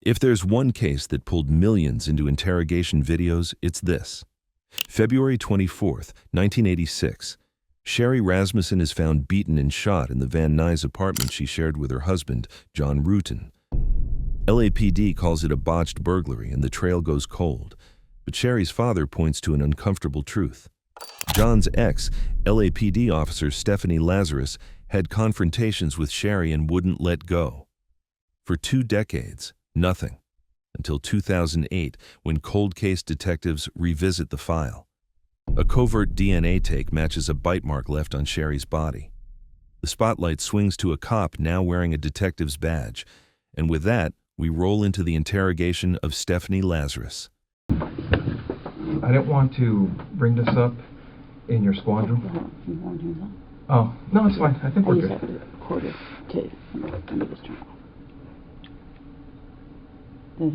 If there's one case that pulled millions into interrogation videos, it's this. February 24th, 1986. Sherri Rasmussen is found beaten and shot in the Van Nuys apartment she shared with her husband, John Rutan. LAPD calls it a botched burglary and the trail goes cold, but Sherri's father points to an uncomfortable truth. John's ex, LAPD officer Stephanie Lazarus, had confrontations with Sherri and wouldn't let go. For 2 decades, nothing, until 2008, when cold case detectives revisit the file. A covert DNA take matches a bite mark left on Sherri's body. The spotlight swings to a cop now wearing a detective's badge, and with that, we roll into the interrogation of Stephanie Lazarus. I didn't want to bring this up in your squadron. Oh, no, it's fine. I think we're good. I just have to record it too. Let me just turn it off. You're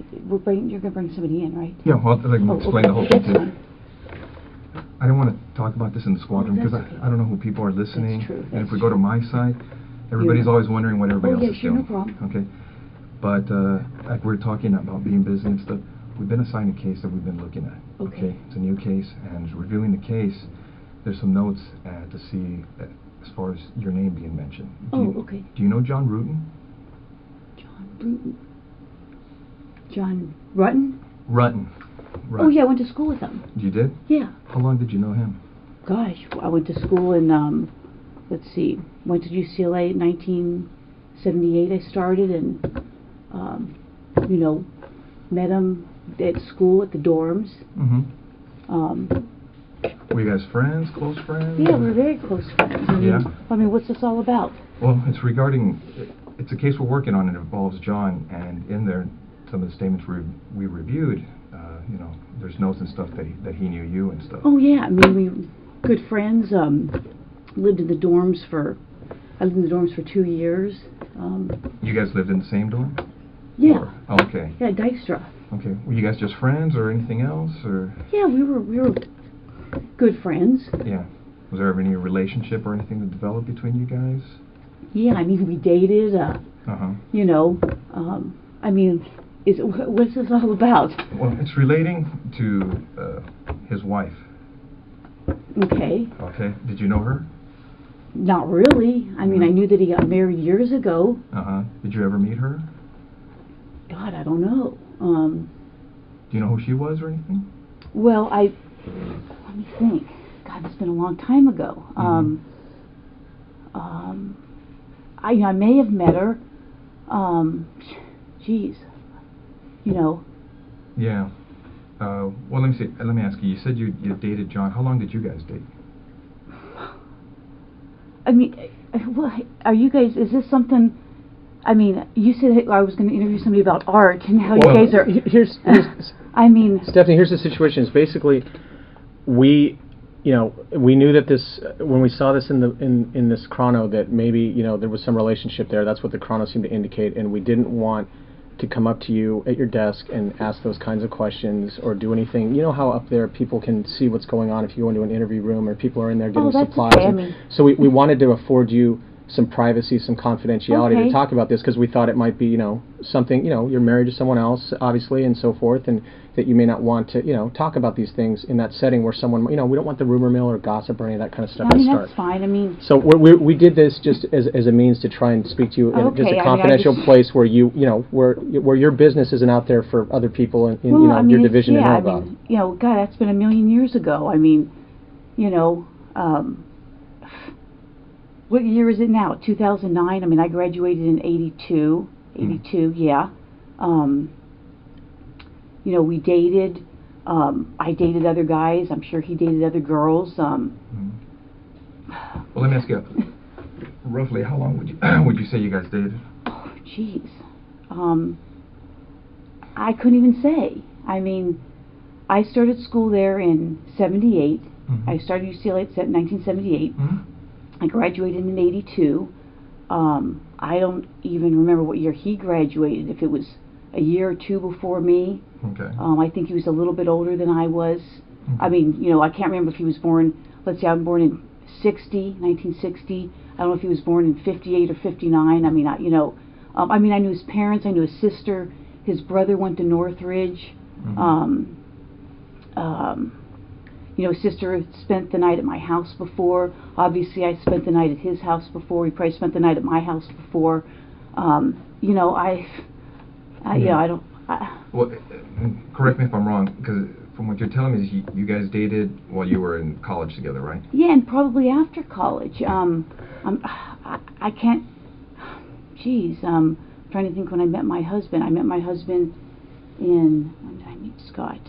going to bring somebody in, right? Yeah, well, I can explain the whole thing too. Fine. I didn't want to talk about this in the squadron because okay. I don't know who people are listening. That's true. And if we go to my side, everybody's always wondering what everybody else is doing. No problem. Okay. But like we're talking about being busy and stuff, we've been assigned a case that we've been looking at. Okay. It's a new case, and reviewing the case, there's some notes to see as far as your name being mentioned. Okay. Do you know John Rutan? John Rutan. John Rutan? Rutan. Oh, yeah, I went to school with him. You did? Yeah. How long did you know him? Gosh, I went to school in, let's see, went to UCLA in 1978 I started, and, met him at school at the dorms. Were you guys friends, close friends? Yeah, we're very close friends. I mean, what's this all about? Well, it's a case we're working on. It involves John, and in there, some of the statements we reviewed, there's notes and stuff that he knew you and stuff. Oh, yeah, I mean, we good friends, lived in the dorms for 2 years. You guys lived in the same dorm? Yeah. Okay. Yeah, Dykstra. Okay. Were you guys just friends or anything else, or? Yeah, we were good friends. Yeah. Was there ever any relationship or anything that developed between you guys? Yeah, I mean, we dated. I mean, what's this all about? Well, it's relating to his wife. Okay. Okay. Did you know her? Not really. I mean, I knew that he got married years ago. Did you ever meet her? God, I don't know. Do you know who she was or anything? Well, let me think. God, it's been a long time ago. I may have met her. Geez. Yeah. Well, let me see. Let me ask you. You said you dated John. How long did you guys date? I mean, are you guys? Is this something? I mean, you said I was going to interview somebody about art, and how you guys are. Here's I mean, Stephanie, here's the situation. It's basically, we knew that this, when we saw this in this chrono, that maybe there was some relationship there. That's what the chrono seemed to indicate, and we didn't want to come up to you at your desk and ask those kinds of questions or do anything. You know how up there people can see what's going on if you go into an interview room or people are in there getting supplies. Okay. I mean, so we wanted to afford you some privacy, some confidentiality to talk about this, because we thought it might be, something, you're married to someone else, obviously, and so forth, and that you may not want to, talk about these things in that setting where someone, we don't want the rumor mill or gossip or any of that kind of stuff to start. That's fine. I mean, so we did this just as a means to try and speak to you in just a confidential place where where your business isn't out there for other people in your division to know about. God, that's been a million years ago. I mean, what year is it now? 2009? I mean, I graduated in 82. 82, yeah. We dated. I dated other guys. I'm sure he dated other girls. Well, let me ask you, roughly how long would you say you guys dated? Oh, jeez. I couldn't even say. I mean, I started school there in 78. I started UCLA in 1978. I graduated in 82. I don't even remember what year he graduated, if it was a year or two before me. Okay. I think he was a little bit older than I was. I mean, I can't remember if he was born, let's say I'm born in 1960. I don't know if he was born in 58 or 59. I mean, I knew his parents, I knew his sister, His brother went to Northridge. You know, sister had spent the night at my house before. Obviously, I spent the night at his house before. We probably spent the night at my house before. You know, yeah, I don't. Well, correct me if I'm wrong, because from what you're telling me, is you guys dated while you were in college together, right? Yeah, and probably after college. I can't. Geez, trying to think when I met my husband. I met my husband in, when did I meet Scott?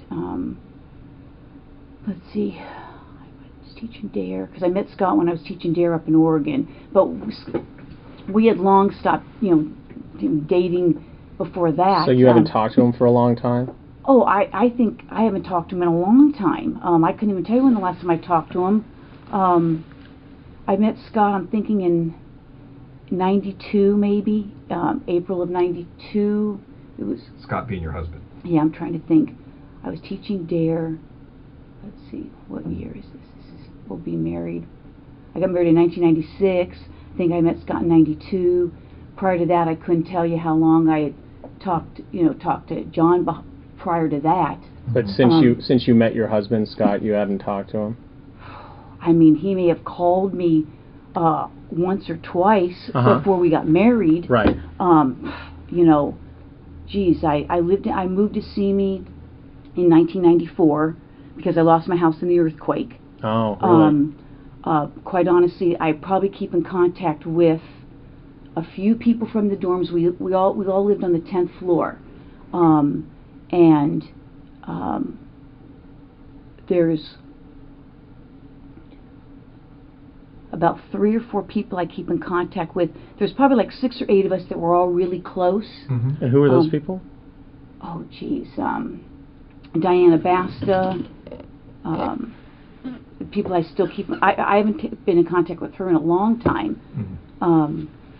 Let's see, I was teaching DARE, because I met Scott when I was teaching DARE up in Oregon, but we had long stopped, you know, dating before that. So you haven't talked to him for a long time? Oh, I think I haven't talked to him in a long time. I couldn't even tell you when the last time I talked to him. I met Scott, I'm thinking in 92 maybe, April of 92. It was Scott being your husband. Yeah, I'm trying to think. I was teaching DARE. Let's see, what year is this? We'll be married. I got married in 1996. I think I met Scott in 92. Prior to that, I couldn't tell you how long I had talked to John prior to that. But since you met your husband, Scott, you hadn't talked to him? I mean, he may have called me once or twice before we got married. Right. You know, geez, I moved to Simi in 1994 because I lost my house in the earthquake. Oh, really? Quite honestly, I probably keep in contact with a few people from the dorms. We all lived on the 10th floor, and there's about 3 or 4 people I keep in contact with. There's probably like 6 or 8 of us that were all really close. And who are those people? Oh, geez, Diana Basta. People I still keep. I haven't been in contact with her in a long time.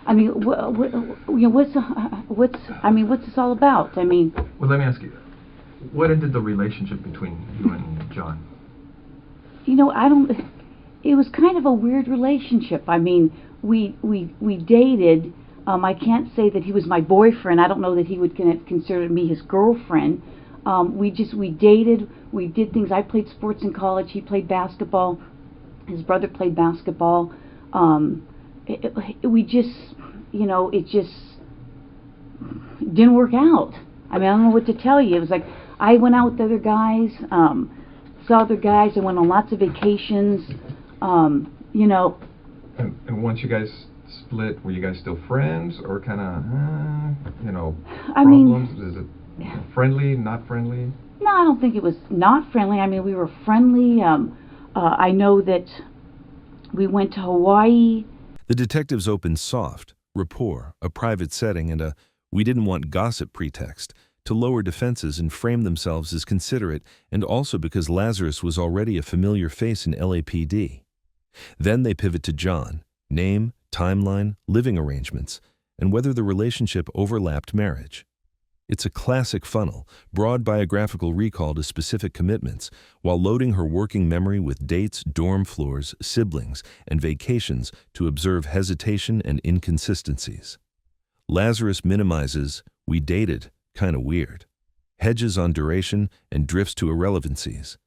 I mean, you know, what's this all about? I mean. Well, let me ask you, what ended the relationship between you and John? You know, it was kind of a weird relationship. I mean, we dated. I can't say that he was my boyfriend. I don't know that he would consider me his girlfriend. We dated. We did things. I played sports in college. He played basketball. His brother played basketball. We just, you know, it just didn't work out. I mean, I don't know what to tell you. It was like I went out with other guys, saw other guys. I went on lots of vacations. You know. And once you guys split, were you guys still friends, or kind of, you know, I problems? mean, is it friendly, not friendly? No, I don't think it was not friendly. I mean, we were friendly. I know that we went to Hawaii. The detectives opened soft, rapport, a private setting, and a "we didn't want gossip" pretext to lower defenses and frame themselves as considerate, and also because Lazarus was already a familiar face in LAPD. Then they pivot to John, name, timeline, living arrangements, and whether the relationship overlapped marriage. It's a classic funnel, broad biographical recall to specific commitments, while loading her working memory with dates, dorm floors, siblings, and vacations to observe hesitation and inconsistencies. Lazarus minimizes "we dated, kinda weird," hedges on duration, and drifts to irrelevancies.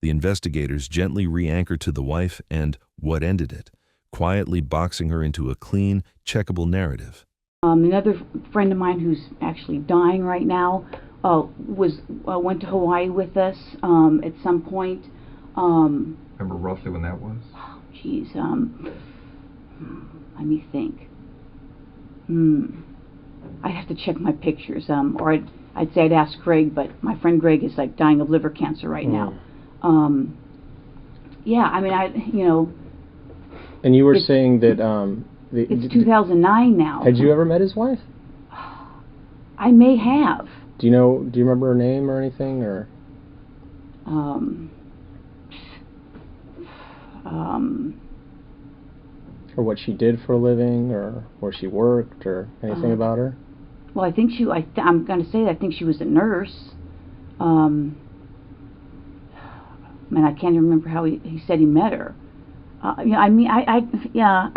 The investigators gently re-anchor to the wife and what ended it, quietly boxing her into a clean, checkable narrative. Another friend of mine who's actually dying right now went to Hawaii with us at some point. Remember roughly when that was? Oh, geez. Let me think. I'd have to check my pictures. Or I'd say I'd ask Greg, but my friend Greg is like dying of liver cancer right now. Yeah, I mean, you know. And you were saying that. It's 2009 now. Had you ever met his wife? I may have. Do you remember her name or anything, or? Or what she did for a living, or where she worked, or anything about her? Well, I think I'm going to say that I think she was a nurse. Man, I can't remember how he said he met her. Yeah, I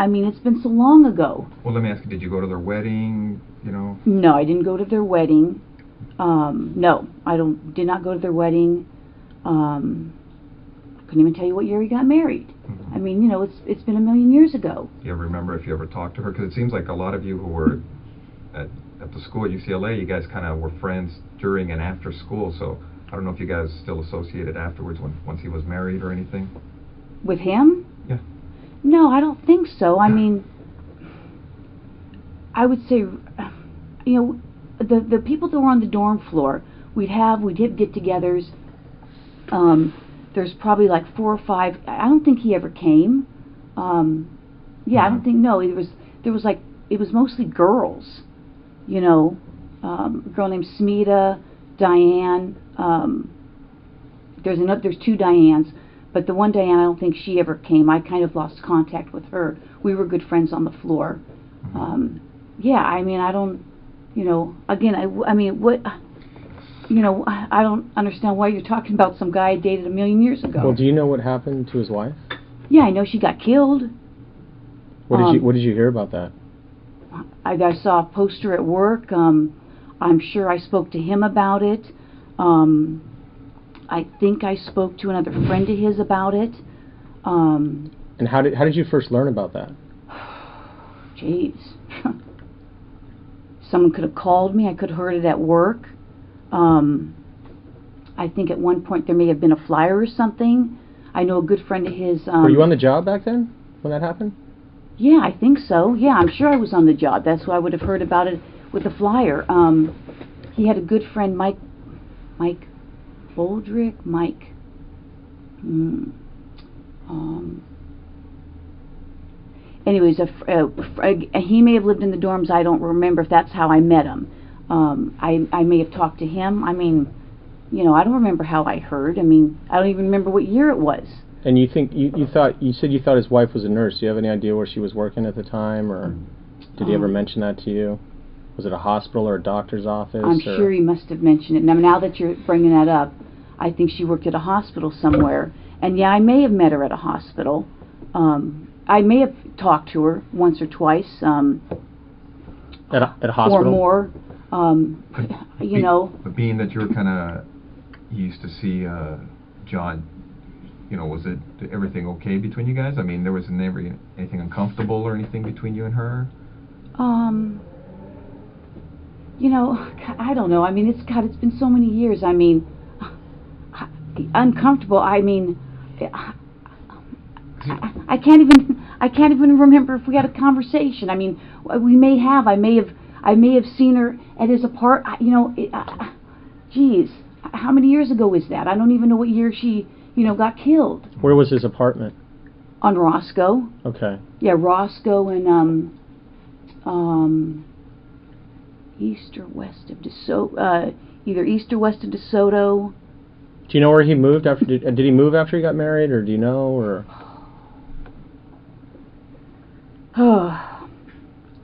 mean, it's been so long ago. Well, let me ask you, did you go to their wedding, you know? No, I didn't go to their wedding. No, did not go to their wedding. Couldn't even tell you what year he got married. Mm-hmm. I mean, it's been a million years ago. Do you ever remember if you ever talked to her? Because it seems like a lot of you who were at the school at UCLA, you guys kind of were friends during and after school, so I don't know if you guys still associated afterwards once he was married or anything. With him? Yeah. No, I don't think so. I mean, I would say, the people that were on the dorm floor, we'd have get-togethers. There's probably like 4 or 5. I don't think he ever came. Yeah, I don't think. No, it was mostly girls. A girl named Smita, Diane. There's 2 Dianes, but the one Diane, I don't think she ever came. I kind of lost contact with her. We were good friends on the floor. Yeah, I mean, I don't. Again, I mean, what. I don't understand why you're talking about some guy I dated a million years ago. Well, do you know what happened to his wife? Yeah, I know she got killed. What did you hear about that? I saw a poster at work. I'm sure I spoke to him about it. I think I spoke to another friend of his about it. And how did you first learn about that? Jeez. Someone could have called me. I could have heard it at work. I think at one point there may have been a flyer or something. I know a good friend of his... Were you on the job back then when that happened? Yeah, I think so. Yeah, I'm sure I was on the job. That's why I would have heard about it with the flyer. He had a good friend, Mike Boldrick, anyways, he may have lived in the dorms. I don't remember if that's how I met him. I may have talked to him. I mean, I don't remember how I heard. I mean, I don't even remember what year it was. And you think you said you thought his wife was a nurse. Do you have any idea where she was working at the time, or did he ever mention that to you? Was it a hospital or a doctor's office? I'm sure he must have mentioned it. Now that you're bringing that up, I think she worked at a hospital somewhere. And yeah, I may have met her at a hospital. I may have talked to her once or twice. At a hospital? Or more. But being that you used to see John, was everything okay between you guys? I mean, there was never anything uncomfortable or anything between you and her? I don't know. I mean, it's been so many years. I mean, uncomfortable. I mean, I can't even remember if we had a conversation. I mean, I may have seen her at his apartment. Geez, how many years ago is that? I don't even know what year she, got killed. Where was his apartment? On Roscoe. Okay. Yeah, Roscoe and east or west of DeSoto. Either east or west of DeSoto. Do you know where he moved after? Did he move after he got married, or do you know, or?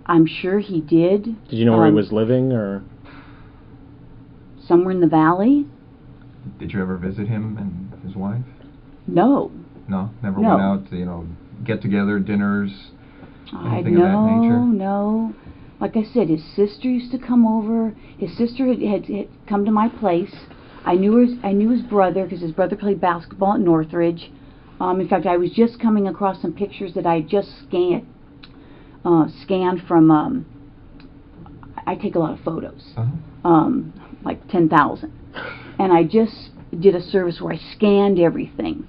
I'm sure he did. Did you know where he was living, or? Somewhere in the valley. Did you ever visit him and his wife? No. No? Never went out to, get together, dinners, anything of that nature? No. Like I said, his sister used to come over. His sister had come to my place. I knew his brother because his brother played basketball at Northridge. In fact, I was just coming across some pictures that I had just scanned from. I take a lot of photos, like 10,000, and I just did a service where I scanned everything.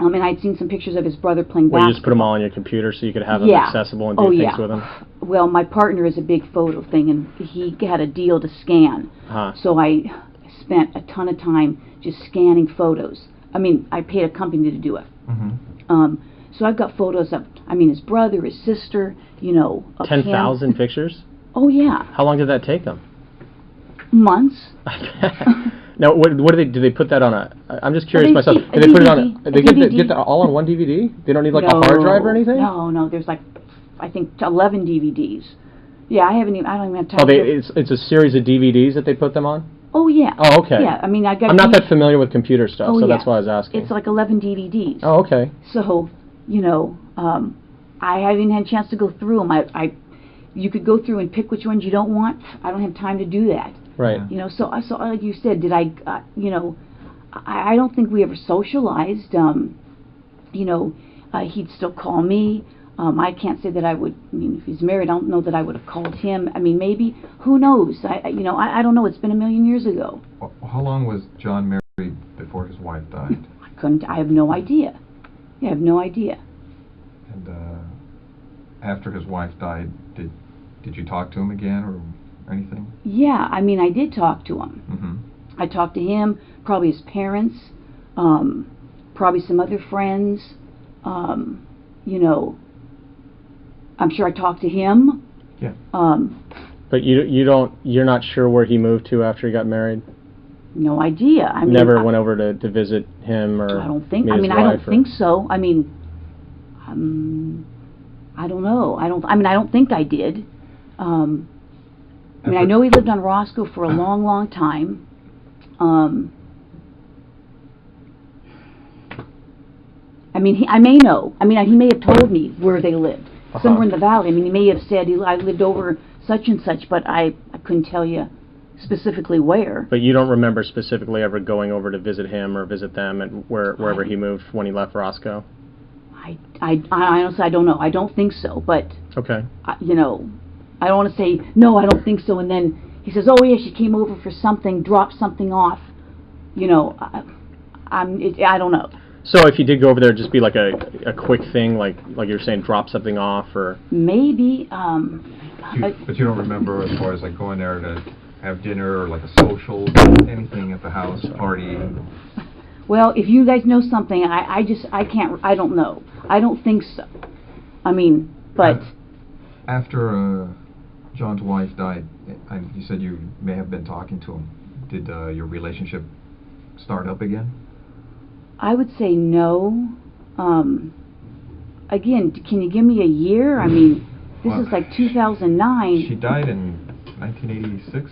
And I'd seen some pictures of his brother playing basketball. Well, you just put them all on your computer so you could have them accessible and do things with them? Well, my partner is a big photo thing, and he had a deal to scan. So I spent a ton of time just scanning photos. I paid a company to do it. So I've got photos of, his brother, his sister, of 10,000 pictures? Oh, yeah. How long did that take them? Months. Now, what do they put that on a? I'm just curious myself. Do they put it on a? They get that all on one DVD? They don't need like a hard drive or anything? No. There's I think 11 DVDs. Yeah, I don't even have time. It's a series of DVDs that they put them on? Oh yeah. Oh, okay. Yeah, I'm not that familiar with computer stuff, so that's why I was asking. It's like 11 DVDs. Oh, okay. So, I haven't had a chance to go through them. You could go through and pick which ones you don't want. I don't have time to do that. Right. You know, so like you said, did I, you know, I don't think we ever socialized. You know, he'd still call me. I can't say that I would. I mean, if he's married, I don't know that I would have called him. I mean, maybe. Who knows? You know, I don't know. It's been a million years ago. Well, how long was John married before his wife died? I have no idea. I have no idea. And after his wife died, did you talk to him again or anything? Yeah, I mean, I did talk to him. Mm-hmm. I talked to him, probably his parents, probably some other friends. You know, I'm sure I talked to him. Yeah. But you're not sure where he moved to after he got married? No idea. I mean, never went over to visit him or I don't think. meet I his mean, wife, I don't think so. I mean, I don't know. I mean, I don't think I did. I mean, I know he lived on Roscoe for a long, long time. I mean, I may know. I mean, he may have told me where they lived, somewhere in the valley. I mean, he may have said I lived over such and such, but I couldn't tell you specifically where. But you don't remember specifically ever going over to visit him or visit them at wherever he moved when he left Roscoe? I honestly, I don't know. I don't think so, but okay. You know, I don't want to say no, I don't think so, and then he says, oh yeah, she came over for something, dropped something off. You know, I don't know. So if you did go over there, just be like a quick thing, like you're saying, drop something off, or maybe. But you don't remember as far as like going there to have dinner or like a social, anything at the house, party? Well, if you guys know something, I don't know. I don't think so. I mean, but after John's wife died, you said you may have been talking to him. Did your relationship start up again? I would say no. Again, can you give me a year? I mean, this is like 2009. She died in 1986?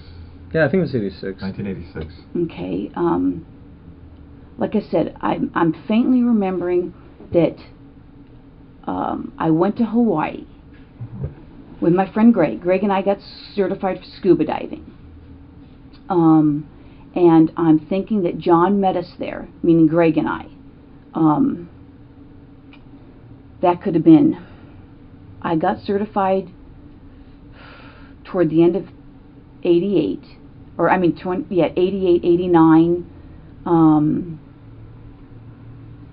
Yeah, I think it was 86. 1986. Okay. Like I said, I'm faintly remembering that I went to Hawaii with my friend Greg. Greg and I got certified for scuba diving. And I'm thinking that John met us there, meaning Greg and I. That could have been. I got certified toward the end of 88, or I mean, 88, 89,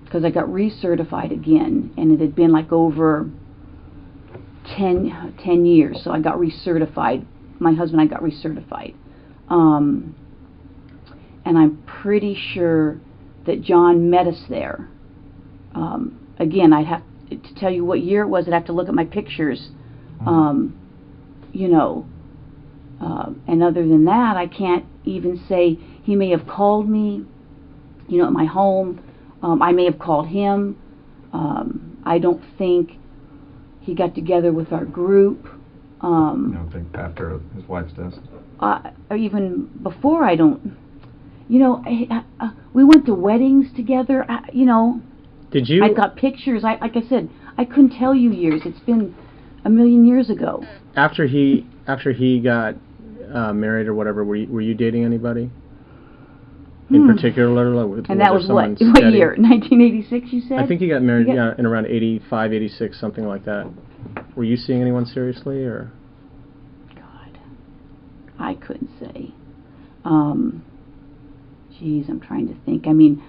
because I got recertified again, and it had been like over 10 years, so I got recertified. My husband and I got recertified. And I'm pretty sure that John met us there. Again, I'd have to tell you what year it was. I'd have to look at my pictures. You know, and other than that, I can't even say. He may have called me, you know, at my home. I may have called him. I don't think he got together with our group. You don't think after his wife's death? Or even before, I don't. You know, we went to weddings together. You know, did you? I got pictures. Like I said, I couldn't tell you years. It's been a million years ago. After he got married or whatever, were you dating anybody in particular? And that was what year? 1986, you said? I think he got married in around 85, 86, something like that. Were you seeing anyone seriously, or? God, I couldn't say. Geez, I'm trying to think. I mean,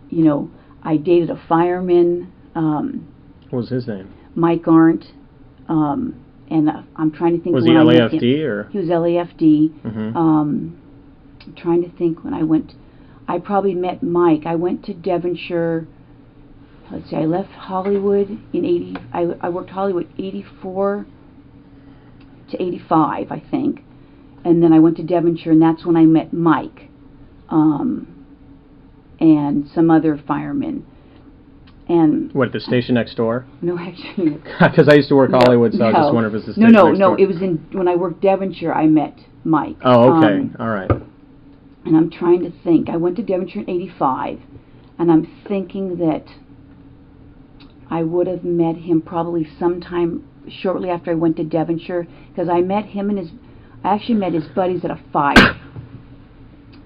you know, I dated a fireman. What was his name? Mike Arndt. And I'm trying to think. Was he LAFD or? He was LAFD. Mm-hmm. I'm trying to think when I went. I probably met Mike. I went to Devonshire. Let's see. I left Hollywood in 80. I worked Hollywood 84 to 85, I think, and then I went to Devonshire, and that's when I met Mike. And some other firemen. And what, the station next door? No, actually. Because I used to work Hollywood, so I was just wondering if it was the station next door. It was when I worked Devonshire, I met Mike. Oh, okay. All right. And I'm trying to think. I went to Devonshire in 85, and I'm thinking that I would have met him probably sometime shortly after I went to Devonshire, because I met him and I actually met his buddies at a fire.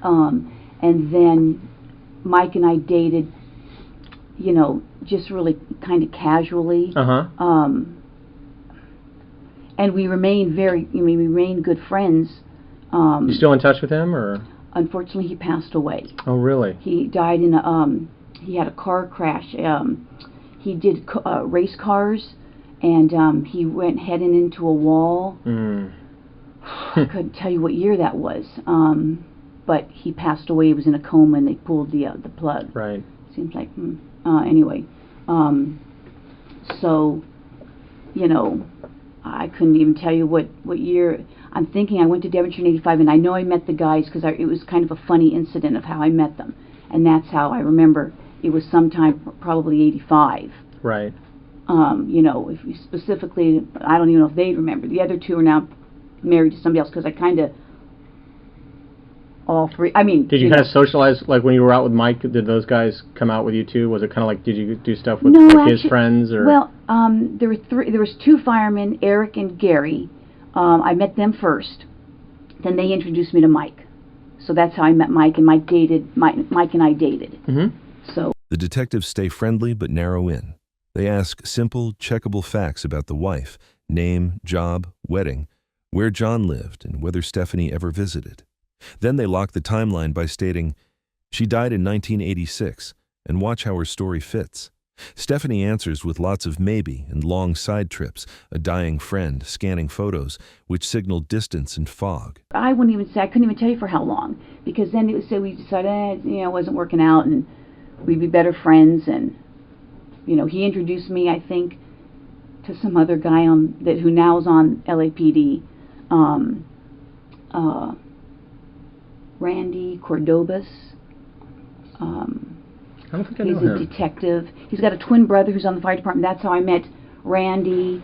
And then Mike and I dated, you know, just really kind of casually. And we remained we remained good friends. You still in touch with him, or? Unfortunately, he passed away. Oh, really? He died in a, he had a car crash. He did race cars, and he went heading into a wall. I couldn't tell you what year that was, but he passed away. He was in a coma, and they pulled the plug. Right. Seems like, anyway. So, you know, I couldn't even tell you what year. I'm thinking I went to Devonshire in '85, and I know I met the guys because it was kind of a funny incident of how I met them, and that's how I remember. It was sometime probably '85. Right. You know, if you specifically, I don't even know if they remember. The other two are now married to somebody else because I kind of all three. I mean, did you kind of socialize, like when you were out with Mike? Did those guys come out with you too? Was it kind of like, did you do stuff with, his friends, or? Well, there were three. There was two firemen, Eric and Gary. I met them first. Then they introduced me to Mike. So that's how I met Mike, and Mike and I dated. So The detectives stay friendly but narrow in. They ask simple, checkable facts about the wife: name, job, wedding, where John lived, and whether Stephanie ever visited. Then they lock the timeline by stating, she died in 1986, and watch how her story fits. Stephanie answers with lots of maybe and long side trips, a dying friend, scanning photos, which signal distance and fog. I wouldn't even say, I couldn't even tell you for how long, because then it would say we decided, it wasn't working out, and we'd be better friends, and, he introduced me, I think, to some other guy who now is on LAPD, Randy Cordobas. I don't think I know him. He's a detective. He's got a twin brother who's on the fire department. That's how I met Randy,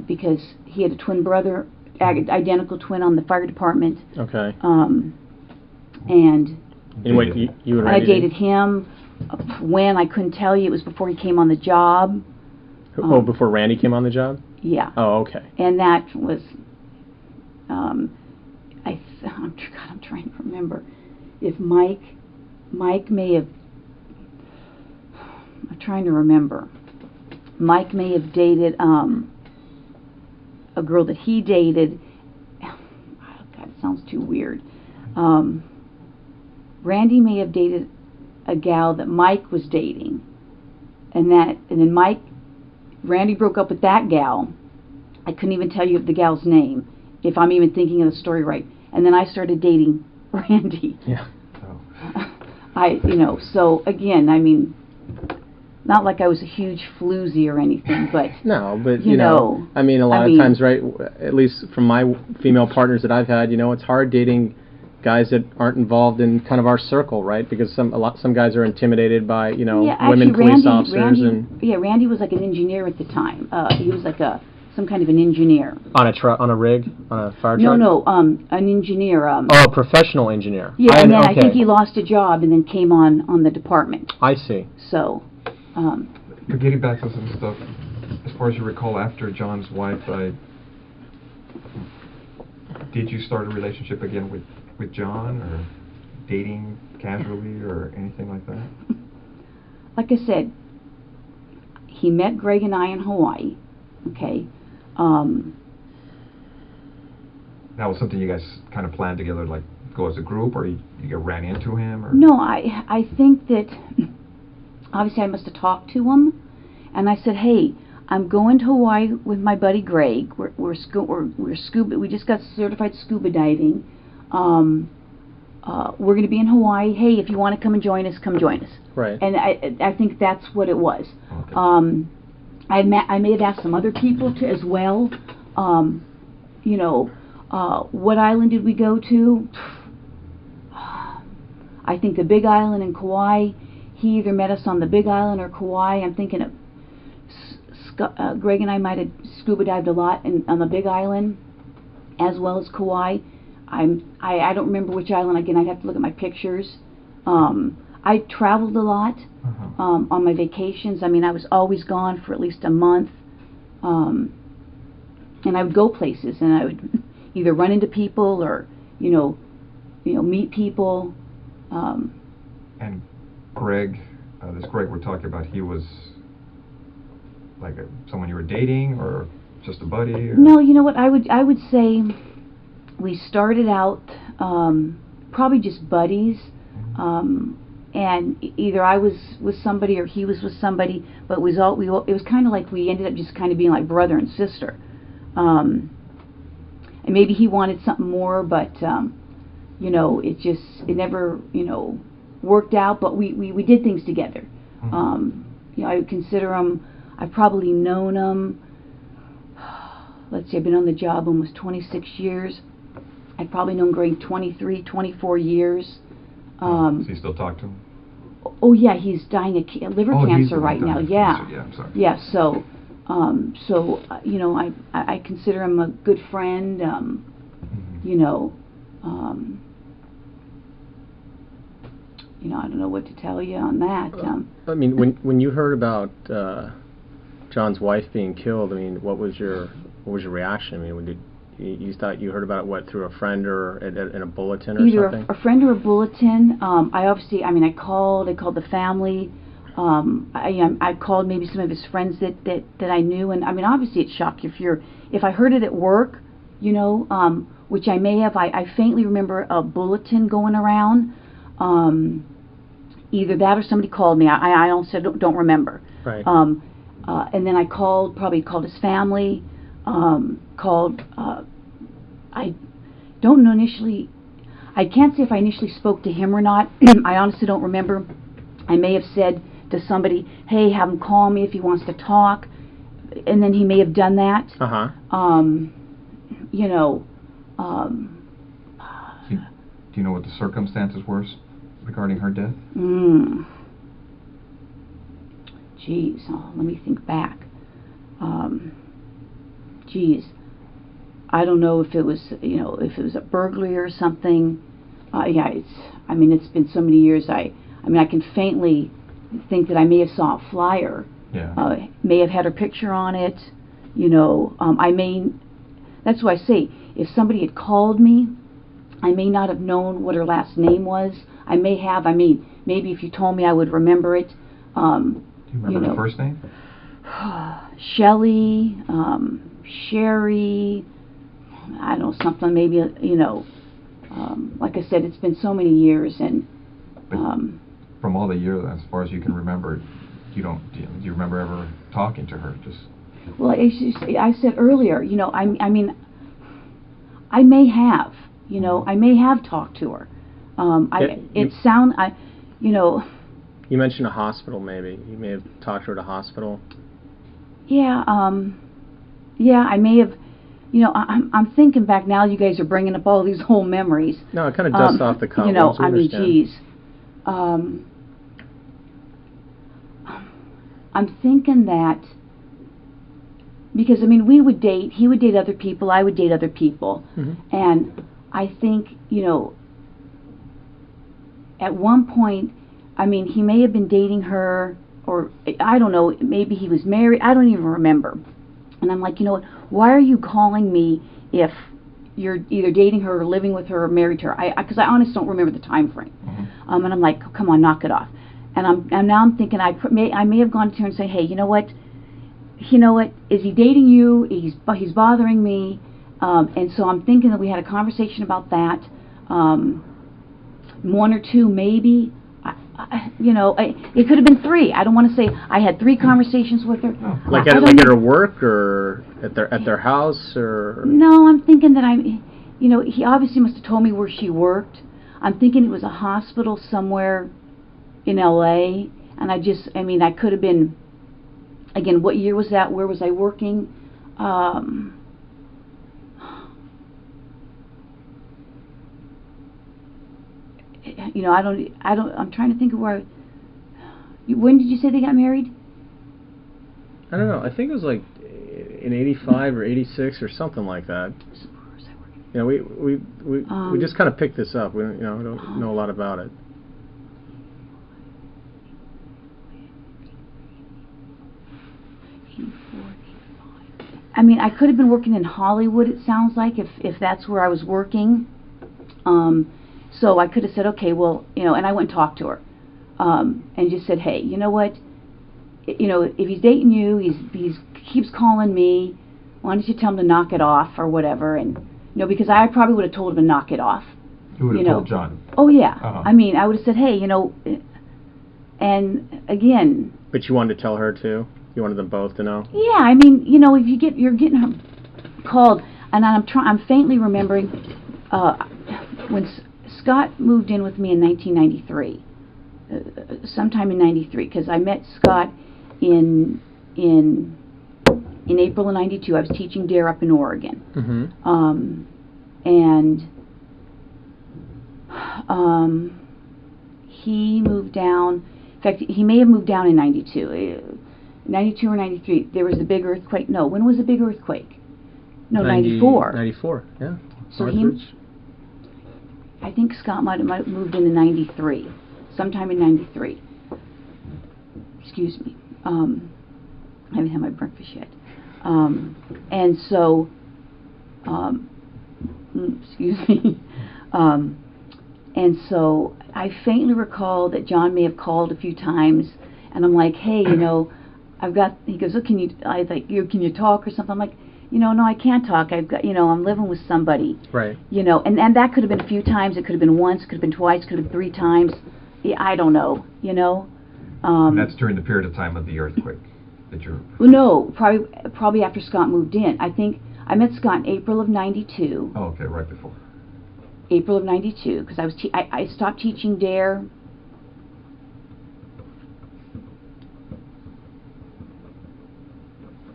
because he had a twin brother, identical twin on the fire department. Okay. And wait, you and Randy I dated him when I couldn't tell you. It was before he came on the job. Before Randy came on the job? Yeah. Oh, okay. And that was, I'm trying to remember if Mike may have. I'm trying to remember. Mike may have dated a girl that he dated. God, it sounds too weird. Randy may have dated a gal that Mike was dating, and then Randy broke up with that gal. I couldn't even tell you the gal's name, if I'm even thinking of the story right. And then I started dating Randy. Yeah. So again, I mean, not like I was a huge floozy or anything, but no, but I mean, a lot of times, right? At least from my female partners that I've had, it's hard dating guys that aren't involved in kind of our circle, right? Because some guys are intimidated by women police officers. Randy was like an engineer at the time. He was like some kind of an engineer on a rig, on a fire truck. No, an engineer. A professional engineer. Yeah, and then I think he lost a job and then came on the department. I see. So. Getting back to some stuff, as far as you recall, after John's wife died, did you start a relationship again with John, or dating casually, or anything like that? Like I said, he met Greg and I in Hawaii. Okay. That was something you guys kind of planned together, like go as a group, or you ran into him, or? No, I think that. Obviously, I must have talked to him, and I said, "Hey, I'm going to Hawaii with my buddy Greg. We're scuba. We just got certified scuba diving. We're going to be in Hawaii. Hey, if you want to come and join us, come join us." Right. And I think that's what it was. Okay. I may have asked some other people to as well. What island did we go to? I think the Big Island in Kauai. He either met us on the Big Island or Kauai. I'm thinking of Greg and I might have scuba dived a lot on the Big Island, as well as Kauai. I don't remember which island. Again, I'd have to look at my pictures. I traveled a lot on my vacations. I mean, I was always gone for at least a month, and I would go places, and I would, either run into people or, meet people. And Greg, this Greg we're talking about, he was like someone you were dating or just a buddy? Or? No, you know what, I would say we started out probably just buddies. And either I was with somebody or he was with somebody, but it was kind of like we ended up just kind of being like brother and sister. And maybe he wanted something more, but it never worked out. But we did things together. I would consider him. I've probably known him. Let's see, I've been on the job almost 26 years. I've probably known Greg 23, 24 years. Does he still talk to him? Oh yeah, he's dying of liver cancer right now. Yeah. Yeah, I'm sorry. Yeah. So, I consider him a good friend. I don't know what to tell you on that. I mean, when you heard about John's wife being killed, I mean, what was your reaction? I mean, you thought you heard about it, through a friend or in a bulletin or either something? a friend or a bulletin. I called the family. I called maybe some of his friends that I knew, and I mean, obviously it shocked you if I heard it at work, which I may have. I faintly remember a bulletin going around. Either that or somebody called me. I honestly don't remember. Right. And then I probably called his family. I don't know initially. I can't say if I initially spoke to him or not. I honestly don't remember. I may have said to somebody, "Hey, have him call me if he wants to talk," and then he may have done that. Do you know what the circumstances were regarding her death? Geez, let me think back. I don't know if it was, a burglary or something. It's been so many years. I can faintly think that I may have saw a flyer. Yeah. May have had her picture on it. That's why I say, if somebody had called me, I may not have known what her last name was. I may have. Maybe if you told me, I would remember it. Do you remember the first name? Shelly, Sherri, I don't know, something maybe, like I said, it's been so many years, and from all the years, as far as you can remember, do you remember ever talking to her? Well, I said earlier, I may have, I may have talked to her. You mentioned a hospital, maybe. You may have talked to her at a hospital. Yeah, I may have. I'm thinking back now. You guys are bringing up all these whole memories. No, it kind of dusts off the cuff. Geez. I'm thinking that because we would date. He would date other people. I would date other people, and I think at one point, he may have been dating her, or I don't know. Maybe he was married. I don't even remember. And I'm like, why are you calling me if you're either dating her or living with her or married to her? Because I honestly don't remember the time frame. And I'm like, come on, knock it off. And now I'm thinking I may have gone to her and say, hey, you know what? Is he dating you? He's bothering me. And so I'm thinking that we had a conversation about that. One or two, maybe. It could have been three. I don't want to say I had 3 conversations with her. Like at her work or at their house or. No, I'm thinking that he obviously must have told me where she worked. I'm thinking it was a hospital somewhere in L.A. And I could have been. Again, what year was that? Where was I working? I'm trying to think of where. When did you say they got married? I don't know. I think it was like in '85 or '86 or something like that. We just kind of picked this up. We don't know a lot about it. I mean, I could have been working in Hollywood, it sounds like, if that's where I was working. So I could have said, okay, well, you know, and I went and talked to her, and just said, hey, you know what, you know, if he's dating you, he's keeps calling me, why don't you tell him to knock it off or whatever, and, you know, because I probably would have told him to knock it off. You would have told John? Oh, yeah. Uh-huh. I mean, I would have said, hey, you know, and again... But you wanted to tell her, too? You wanted them both to know? Yeah, I mean, you know, if you're getting called, and I'm faintly remembering when Scott moved in with me in 1993, sometime in 93, because I met Scott in April of 92. I was teaching DARE up in Oregon. Mm-hmm. He moved down. In fact, he may have moved down in 92. 92 or 93. There was the big earthquake. No, when was the big earthquake? No, 94. 94, yeah. So Northridge. I think Scott might have moved into 93. Sometime in 93. Excuse me. I haven't had my breakfast yet. And so, excuse me. And so I faintly recall that John may have called a few times, and I'm like, hey, you know, he goes, oh, can you talk or something? I'm like, you know, no, I can't talk. I've got, you know, I'm living with somebody. Right. You know, and that could have been a few times. It could have been once, could have been twice, could have been 3 times. Yeah, I don't know, you know. And that's during the period of time of the earthquake that you're... No, probably after Scott moved in. I think I met Scott in April of 92. Oh, okay, right before. April of 92, because I stopped teaching DARE.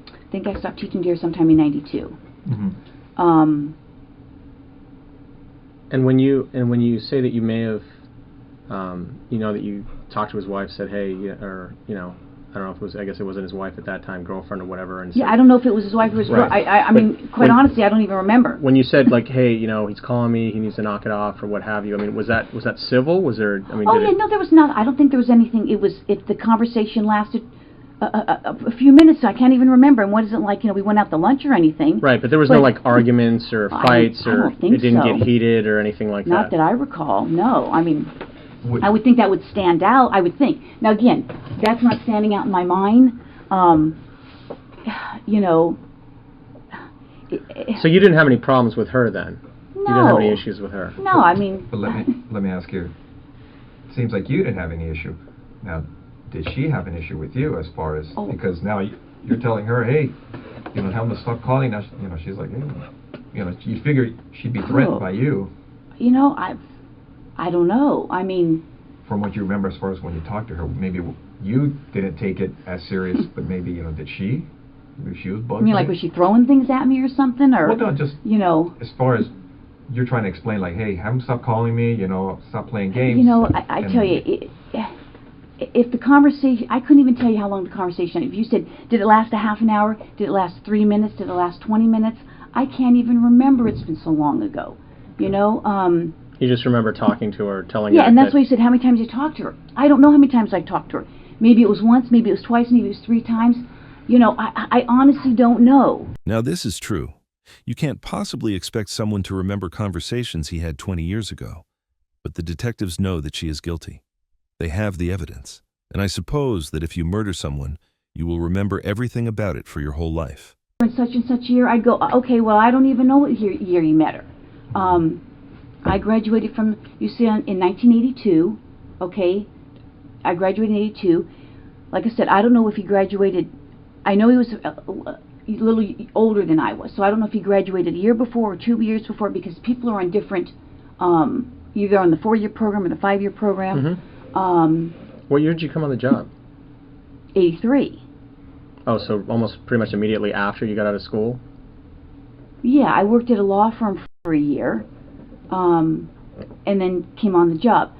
I think I stopped teaching DARE sometime in 92. Mm-hmm. And when you say that you may have, you know, that you talked to his wife, said, hey, or, you know, I don't know if it was, I guess it wasn't his wife at that time, girlfriend or whatever. And yeah, I don't know if it was his wife or his girl. I mean, quite honestly, I don't even remember. When you said, like, hey, you know, he's calling me, he needs to knock it off or what have you, I mean, was that civil? Was there, I mean, oh, yeah, no, there was not. I don't think there was anything. The conversation lasted a few minutes. I can't even remember. And what is it like, you know, we went out to lunch or anything. Right, but there was no, like, arguments or fights or it didn't get heated or anything like that. Not that I recall, no. I mean... I would think that would stand out, I would think. Now again, that's not standing out in my mind. You know... So you didn't have any problems with her then? No. You didn't have any issues with her? No, I mean... But let me ask you, it seems like you didn't have any issue. Now, did she have an issue with you as far as... Oh. Because now you're telling her, hey, you know, tell him to stop calling. Now, you know, she's like, hey, you know, you figure she'd be threatened by you. You know, I don't know. I mean... From what you remember as far as when you talked to her, maybe you didn't take it as serious, but maybe, you know, did she? Maybe she was bugged. You mean, like, was she throwing things at me or something? Or, well, no, just, you know... As far as you're trying to explain, like, hey, have him stop calling me, you know, stop playing games. You know, I tell you, if the conversation... I couldn't even tell you how long the conversation... If you said, did it last a half an hour? Did it last 3 minutes? Did it last 20 minutes? I can't even remember. It's been so long ago. You know, You just remember talking to her, telling her... Yeah, and that's why you said, how many times you talked to her? I don't know how many times I talked to her. Maybe it was once, maybe it was twice, maybe it was 3 times. You know, I honestly don't know. Now this is true. You can't possibly expect someone to remember conversations he had 20 years ago. But the detectives know that she is guilty. They have the evidence. And I suppose that if you murder someone, you will remember everything about it for your whole life. In such and such year, I'd go, okay, well, I don't even know what year you met her. I graduated from UCLA in 1982, okay? I graduated in 82. Like I said, I don't know if he graduated... I know he was a little older than I was, so I don't know if he graduated a year before or 2 years before, because people are on different... either on the 4-year program or the 5-year program. Mm-hmm. What year did you come on the job? 83. Oh, so almost pretty much immediately after you got out of school? Yeah, I worked at a law firm for a year, and then came on the job.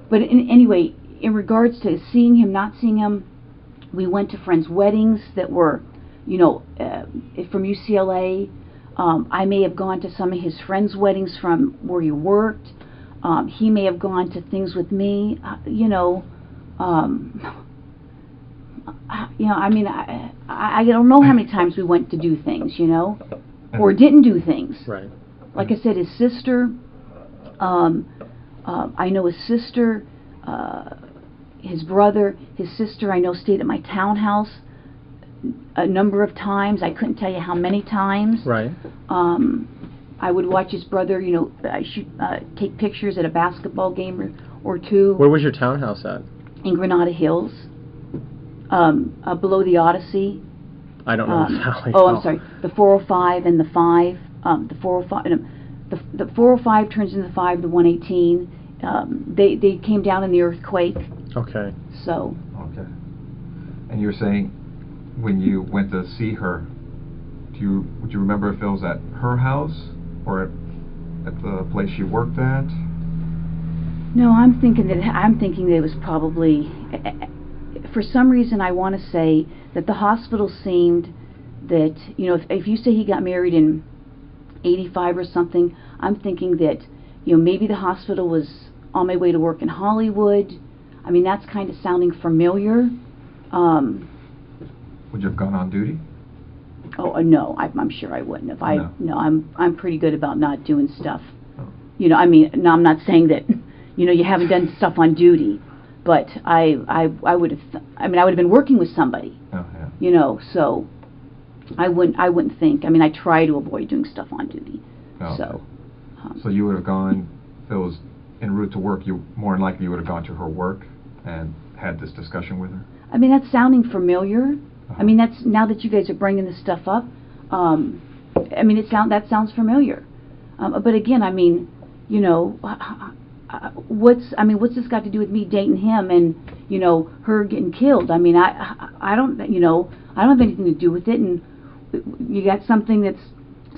But anyway, in regards to seeing him, not seeing him, we went to friends' weddings that were, you know, from UCLA. I may have gone to some of his friends' weddings from where he worked. He may have gone to things with me, you know. you know, I mean, I don't know how many times we went to do things, you know, or didn't do things. Right. Like I said, his sister, I know his sister, his brother, his sister, I know stayed at my townhouse a number of times. I couldn't tell you how many times. Right. I would watch his brother, you know, take pictures at a basketball game or two. Where was your townhouse at? In Granada Hills, below the Odyssey. I don't know the valley. Oh, I'm sorry. The 405 and the 5. The 405, the 405 turns into the 5. The 118. They came down in the earthquake. Okay. So. Okay. And you're saying, when you went to see her, would you remember if it was at her house or at the place she worked at? No, I'm thinking that it was probably. For some reason, I want to say that the hospital seemed that, you know, if you say he got married in 85 or something, I'm thinking that, you know, maybe the hospital was on my way to work in Hollywood. I mean, that's kind of sounding familiar. Would you have gone on duty? Oh, no, I'm sure I wouldn't have. No, I'm pretty good about not doing stuff. Oh. You know, I mean, no, I'm not saying that, you know, you haven't done stuff on duty, but I would have. I mean, I would have been working with somebody. Oh, yeah. You know, so I wouldn't think. I mean, I try to avoid doing stuff on duty. Oh, So. okay. So you would have gone. If it was en route to work, you more than likely you would have gone to her work and had this discussion with her. I mean, that's sounding familiar. Uh-huh. I mean, that's, now that you guys are bringing this stuff up, I mean, that sounds familiar. But again, I mean, you know, what's this got to do with me dating him and, you know, her getting killed? I mean, I don't, you know, I don't have anything to do with it. And you got something that's,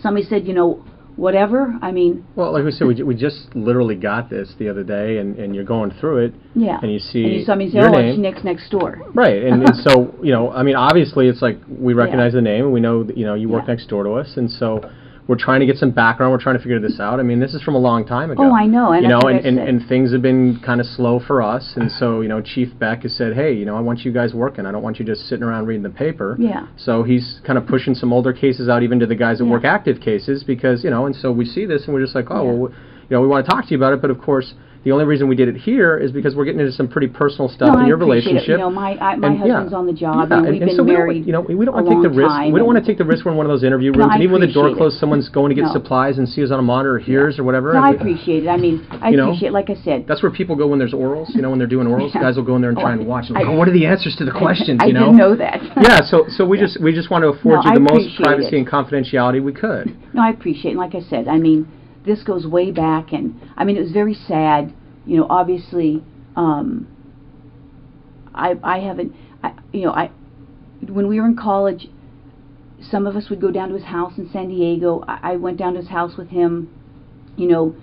somebody said, you know, whatever. I mean. Well, like we said, we just literally got this the other day, and you're going through it. Yeah. And you see. And you saw me say, your oh, name. it's next door. Right, and so, you know, I mean, obviously it's like we recognize the name, and we know that, you know, you work next door to us, and so we're trying to get some background, we're trying to figure this out. I mean, this is from a long time ago. Oh, I know. And you know, that's what I said. and things have been kind of slow for us, and so, you know, Chief Beck has said, hey, you know, I want you guys working. I don't want you just sitting around reading the paper. Yeah. So he's kind of pushing some older cases out even to the guys that work active cases, because, you know, and so we see this and we're just like, oh, well, you know, we want to talk to you about it, but of course, the only reason we did it here is because we're getting into some pretty personal stuff in your relationship. It. You know, my husband's on the job, and we've been so married. We don't want to take the risk. We don't want to take the risk when one of those interview rooms, and even when the door closed, someone's going to get supplies and sees us on a monitor, or hears or whatever. No, I appreciate it. I mean, I appreciate it. Like I said, that's where people go when there's orals. You know, when they're doing orals, guys will go in there and try and watch. And like, what are the answers to the questions? You know. I didn't know that. Yeah. So we just want to afford you the most privacy and confidentiality we could. No, I appreciate it. And like I said, I mean, this goes way back, and I mean, it was very sad. You know, obviously, I haven't, you know, when we were in college, some of us would go down to his house in San Diego. I went down to his house with him, you know,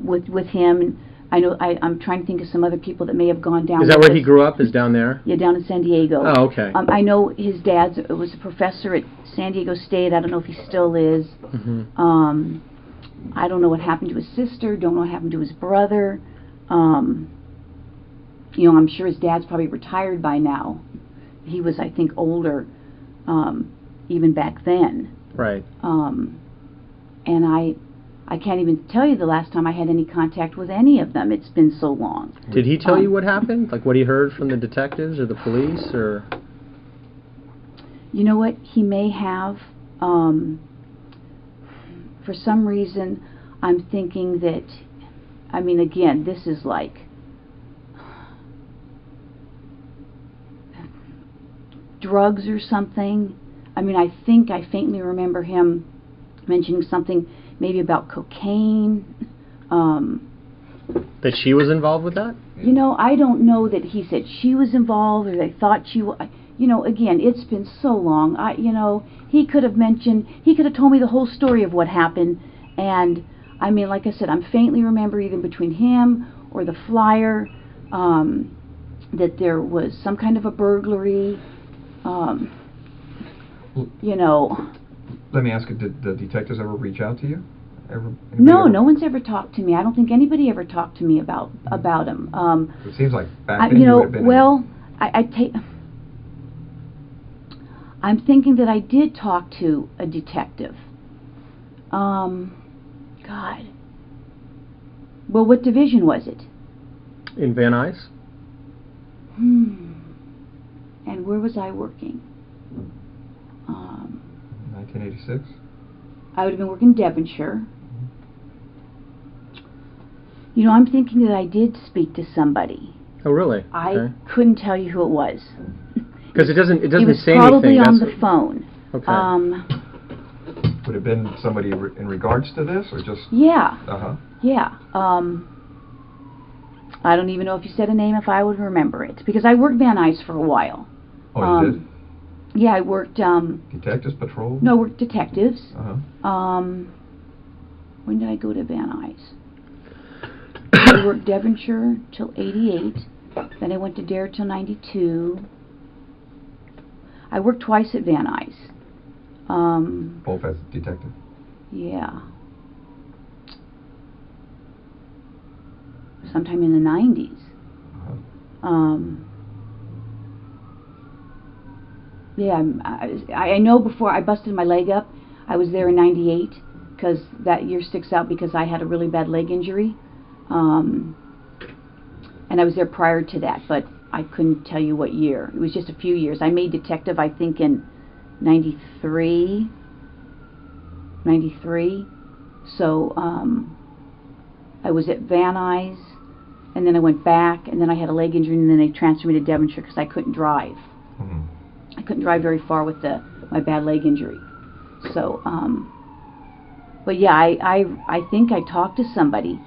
with him, and I know, I'm trying to think of some other people that may have gone down. Is that where he grew up, is down there? Yeah, down in San Diego. Oh, okay. I know his dad was a professor at San Diego State. I don't know if he still is. Mm-hmm. I don't know what happened to his sister, don't know what happened to his brother. You know, I'm sure his dad's probably retired by now. He was, I think, older, even back then. Right. And I can't even tell you the last time I had any contact with any of them. It's been so long. Did he tell you what happened? Like what he heard from the detectives or the police, or? You know what? He may have. For some reason, I'm thinking that, I mean, again, this is like drugs or something. I mean, I think I faintly remember him mentioning something maybe about cocaine. That she was involved with that? You know, I don't know that he said she was involved or they thought she was. You know, again, it's been so long. You know, he could have told me the whole story of what happened. And, I mean, like I said, I'm faintly remember either between him or the flyer that there was some kind of a burglary. You know. Let me ask you, did the detectives ever reach out to you? No one's ever talked to me. I don't think anybody ever talked to me about him. It seems like back then you know, would have been. well, I take. I'm thinking that I did talk to a detective. God. Well, what division was it? In Van Nuys? And where was I working? 1986? I would have been working Devonshire. You know, I'm thinking that I did speak to somebody. Oh, really? I couldn't tell you who it was. Because it doesn't It was say probably anything. on the phone. Okay. Would it have been somebody in regards to this, or just... Yeah. Uh-huh. Yeah. I don't even know if you said a name, if I would remember it. Because I worked Van Nuys for a while. Oh, you did? Yeah, I worked... Detectives patrol? No, I worked detectives. Uh-huh. When did I go to Van Nuys? I worked Devonshire till 88. Then I went to Dare till 92. I worked twice at Van Nuys. Both as detective? Yeah. Sometime in the 90s. Yeah, I know before I busted my leg up, I was there in 98, because that year sticks out because I had a really bad leg injury. And I was there prior to that, but I couldn't tell you what year. It was just a few years. I made detective, I think, in 93. So I was at Van Nuys, and then I went back, and then I had a leg injury, and then they transferred me to Devonshire because I couldn't drive. I couldn't drive very far with my bad leg injury. So, but yeah, I think I talked to somebody.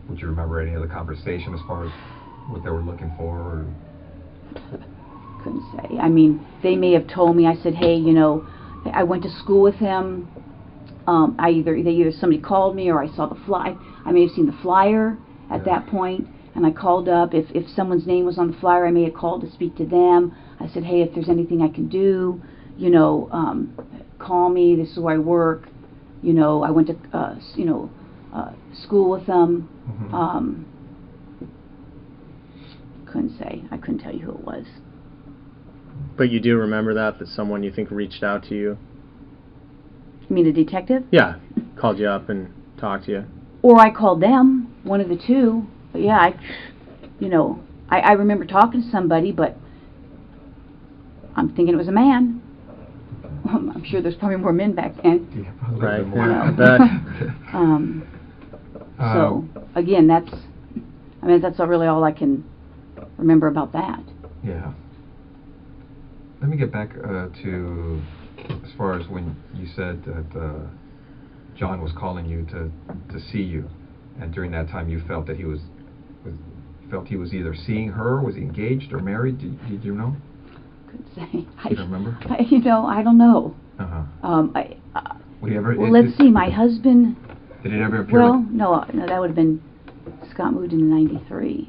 Would you remember any of the conversation as far as what they were looking for? Or? Couldn't say. I mean, they may have told me. I said, hey, you know, I went to school with him. Either somebody called me or I saw the I may have seen the flyer at that point, and I called up. If someone's name was on the flyer, I may have called to speak to them. I said, hey, if there's anything I can do, you know, call me. This is where I work. You know, I went to school with them. Couldn't say. I couldn't tell you who it was. But you do remember that someone you think reached out to you? You mean a detective? Yeah, called you up and talked to you. Or I called them, one of the two. But yeah, I remember talking to somebody, but I'm thinking it was a man. I'm sure there's probably more men back then. Yeah, probably right. more. I bet. So again, that's really all I can remember about that. Yeah. Let me get back to as far as when you said that John was calling you to see you, and during that time you felt that he was either seeing her, was he engaged or married? Did you know? Couldn't say. You don't remember? I don't know. Would he ever? Well, let's see. My husband. Did it ever appear? Well, no, that would have been. Scott moved in '93,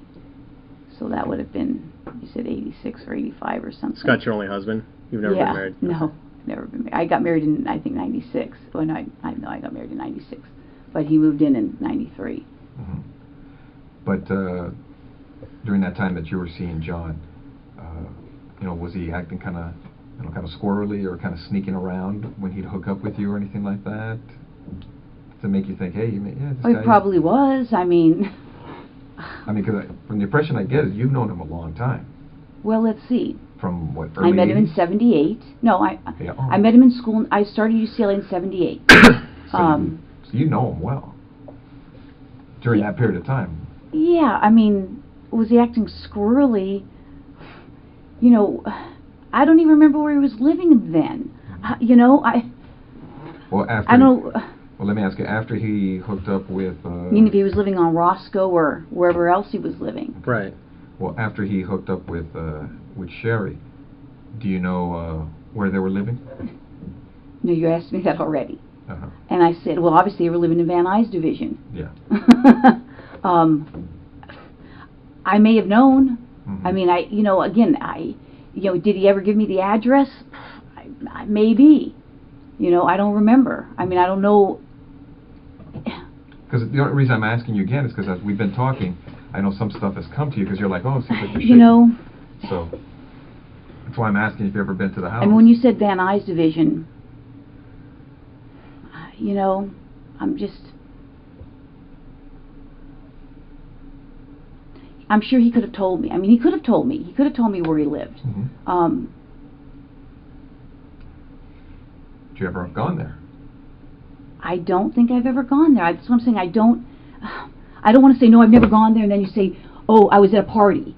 so that would have been. You said 86 or 85 or something. Scott's your only husband? You've never been married? No, never been married. I got married in, I think, 96. Well, no, I got married in 96. But he moved in 93. But during that time that you were seeing John, was he acting kind of squirrely or kind of sneaking around when he'd hook up with you or anything like that? To make you think, hey, this guy... He probably was. I mean, because from the impression I get is you've known him a long time. Well, let's see. From what, early I met him in 80s? 78. No, I met him in school. I started UCLA in 78. So you know him well during that period of time. Yeah, I mean, was he acting squirrely? I don't even remember where he was living then. Well, after... I don't... Well, let me ask you, after he hooked up with... I mean, if he was living on Roscoe or wherever else he was living. Right. Well, after he hooked up with Sherri, do you know where they were living? No, you asked me that already. And I said, well, obviously they were living in Van Nuys division. Yeah. I may have known. I mean, did he ever give me the address? Maybe. I don't remember. I mean, I don't know. Because the only reason I'm asking you again is because as we've been talking, I know some stuff has come to you because you're like, oh, it seems like you're shaking. So, That's why I'm asking if you've ever been to the house. I mean, when you said Van Nuys division, you know, I'm sure he could have told me. I mean, he could have told me. He could have told me where he lived. Mm-hmm. Did you ever have gone there? I don't think I've ever gone there. That's what I'm saying. I don't want to say, no, I've never gone there, and then you say, oh, I was at a party.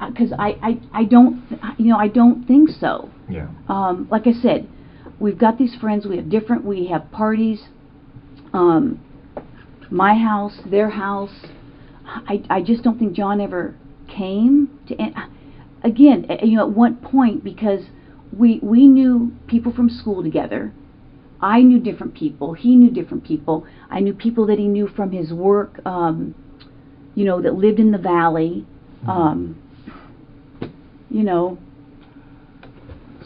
Because I don't, you know, I don't think so. Yeah. Like I said, we've got these friends, we have parties, my house, their house. I just don't think John ever came to, again, you know, at one point, because we knew people from school together. I knew different people, he knew different people. I knew people that he knew from his work, you know, that lived in the valley, you know.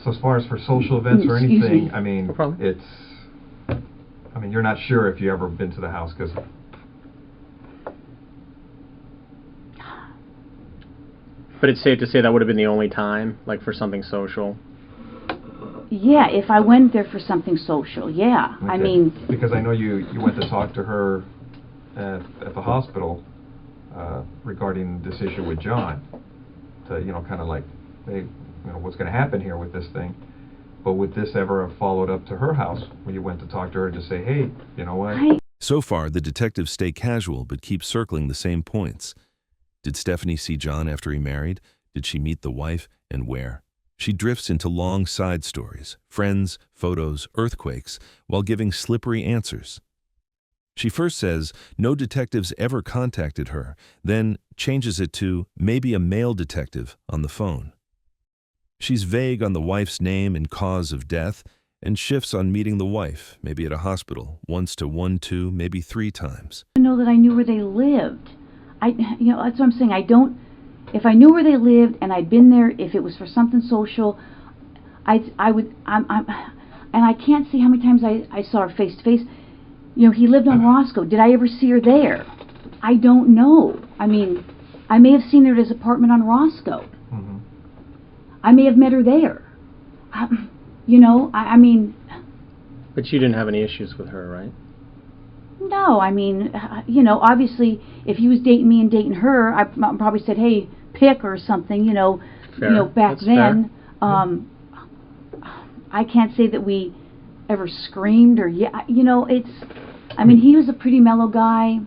So as far as for social events or Excuse anything, me. I mean, No problem. You're not sure if you ever been to the house, because But it's safe to say that would have been the only time, like for something social. Yeah, if I went there for something social, yeah. okay. I mean, because I know you went to talk to her at the hospital regarding this issue with John, to, you know, kind of like, hey, you know, what's going to happen here with this thing. But would this ever have followed up to her house when you went to talk to her to say, hey, you know what? So far, the detectives stay casual but keep circling the same points. Did Stephanie see John after he married? Did she meet the wife, and where? She drifts into long side stories, friends, photos, earthquakes, while giving slippery answers. She first says no detectives ever contacted her, then changes it to maybe a male detective on the phone. She's vague on the wife's name and cause of death, and shifts on meeting the wife, maybe at a hospital, once to 1, 2, maybe 3 times. I know that I knew where they lived. You know, that's what I'm saying. If I knew where they lived and I'd been there, if it was for something social, I would, and I can't see how many times I saw her face to face. You know, he lived on Roscoe. Did I ever see her there? I don't know. I mean, I may have seen her at his apartment on Roscoe. Mm-hmm. I may have met her there. You know, I mean... But you didn't have any issues with her, right? No, I mean, you know, obviously, if he was dating me and dating her, I probably said, hey, pick or something, you know. Fair. You know, back That's then. fair. I can't say that we ever screamed or, you know, I mean, he was a pretty mellow guy,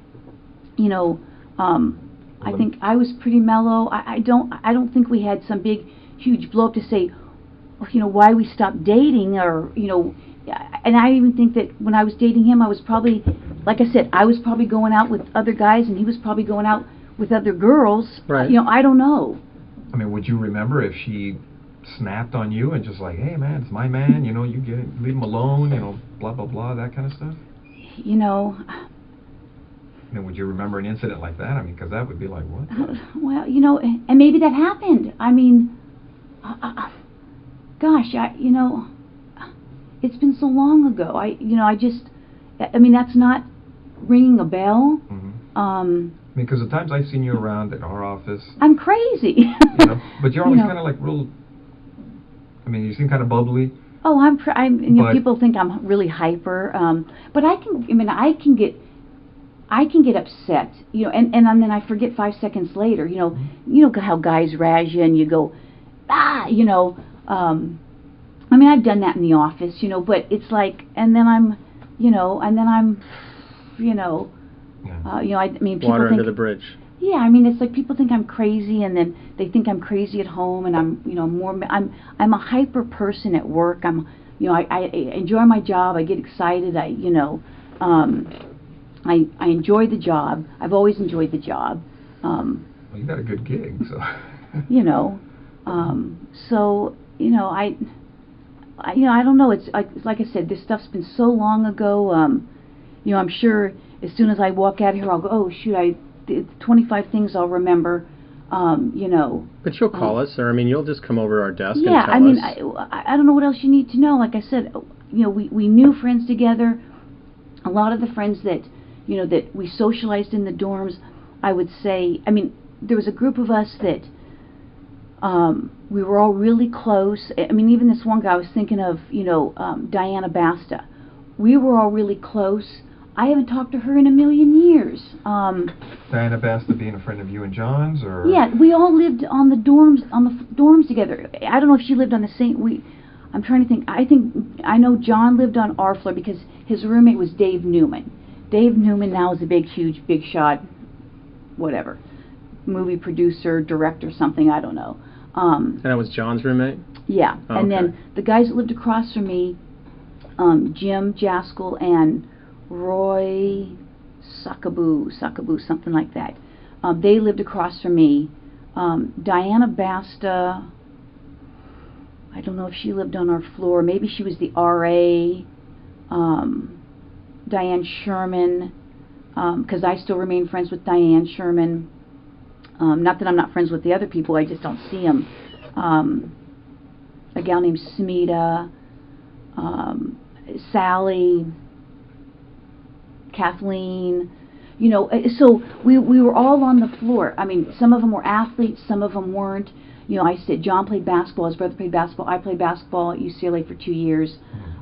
you know. I think I was pretty mellow. I don't think we had some big, huge blow up to say, you know, why we stopped dating, or, you know. And I even think that when I was dating him, I was probably, like I said, I was probably going out with other guys, and he was probably going out with other girls. Right. You know, I don't know. I mean, would you remember if she snapped on you and just like, hey, man, it's my man, you know, you get it, leave him alone, you know, blah, blah, blah, that kind of stuff? You know. I mean, would you remember an incident like that? I mean, because that would be like, what? Well, you know, and maybe that happened. I mean, gosh, you know, it's been so long ago. I mean, that's not ringing a bell. Mm-hmm. I mean, because the times I've seen you around at our office, I'm crazy. you know, but you're always You know. kind of like real. I mean, you seem kind of bubbly. Oh, you know, But- people think I'm really hyper. But I can get upset, you know, and then I forget 5 seconds later. You know how guys razz you and you go, you know. I mean, I've done that in the office, you know, but it's like, and then I'm, you know, Yeah. you know, I mean, people Water think, under the bridge. yeah, I mean, it's like people think I'm crazy, and then they think I'm crazy at home, and I'm, you know, I'm a hyper person at work. You know, I enjoy my job. I get excited. You know, I enjoy the job. I've always enjoyed the job. Well, you got a good gig, so. You know, so, you know, I don't know. It's like I said, this stuff's been so long ago. You know, I'm sure as soon as I walk out of here, I'll go, oh shoot, 25 things I'll remember. You know. But you'll call us, or I mean, you'll just come over to our desk and Yeah, tell I mean, us. I don't know what else you need to know. Like I said, you know, we knew friends together. A lot of the friends that, you know, that we socialized in the dorms, I would say, I mean, there was a group of us that We were all really close. I mean, even this one guy I was thinking of, Diana Basta. We were all really close. I haven't talked to her in a million years. Diana Basta being a friend of you and John's, or? Yeah, we all lived on the dorms together. I don't know if she lived on the same. I'm trying to think. I know John lived on our floor because his roommate was Dave Newman. Dave Newman now is a big shot, whatever, movie producer, director, something. I don't know. And that was John's roommate? Yeah. Oh, and okay. then the guys that lived across from me, Jim Jaskell and Roy Suckaboo, something like that. They lived across from me. Diana Basta, I don't know if she lived on our floor. Maybe she was the RA. Diane Sherman, because I still remain friends with Diane Sherman. Not that I'm not friends with the other people, I just don't see them. A gal named Smita, Sally, Kathleen, so we were all on the floor. I mean, some of them were athletes, some of them weren't. I said John played basketball, his brother played basketball, I played basketball at UCLA for 2 years.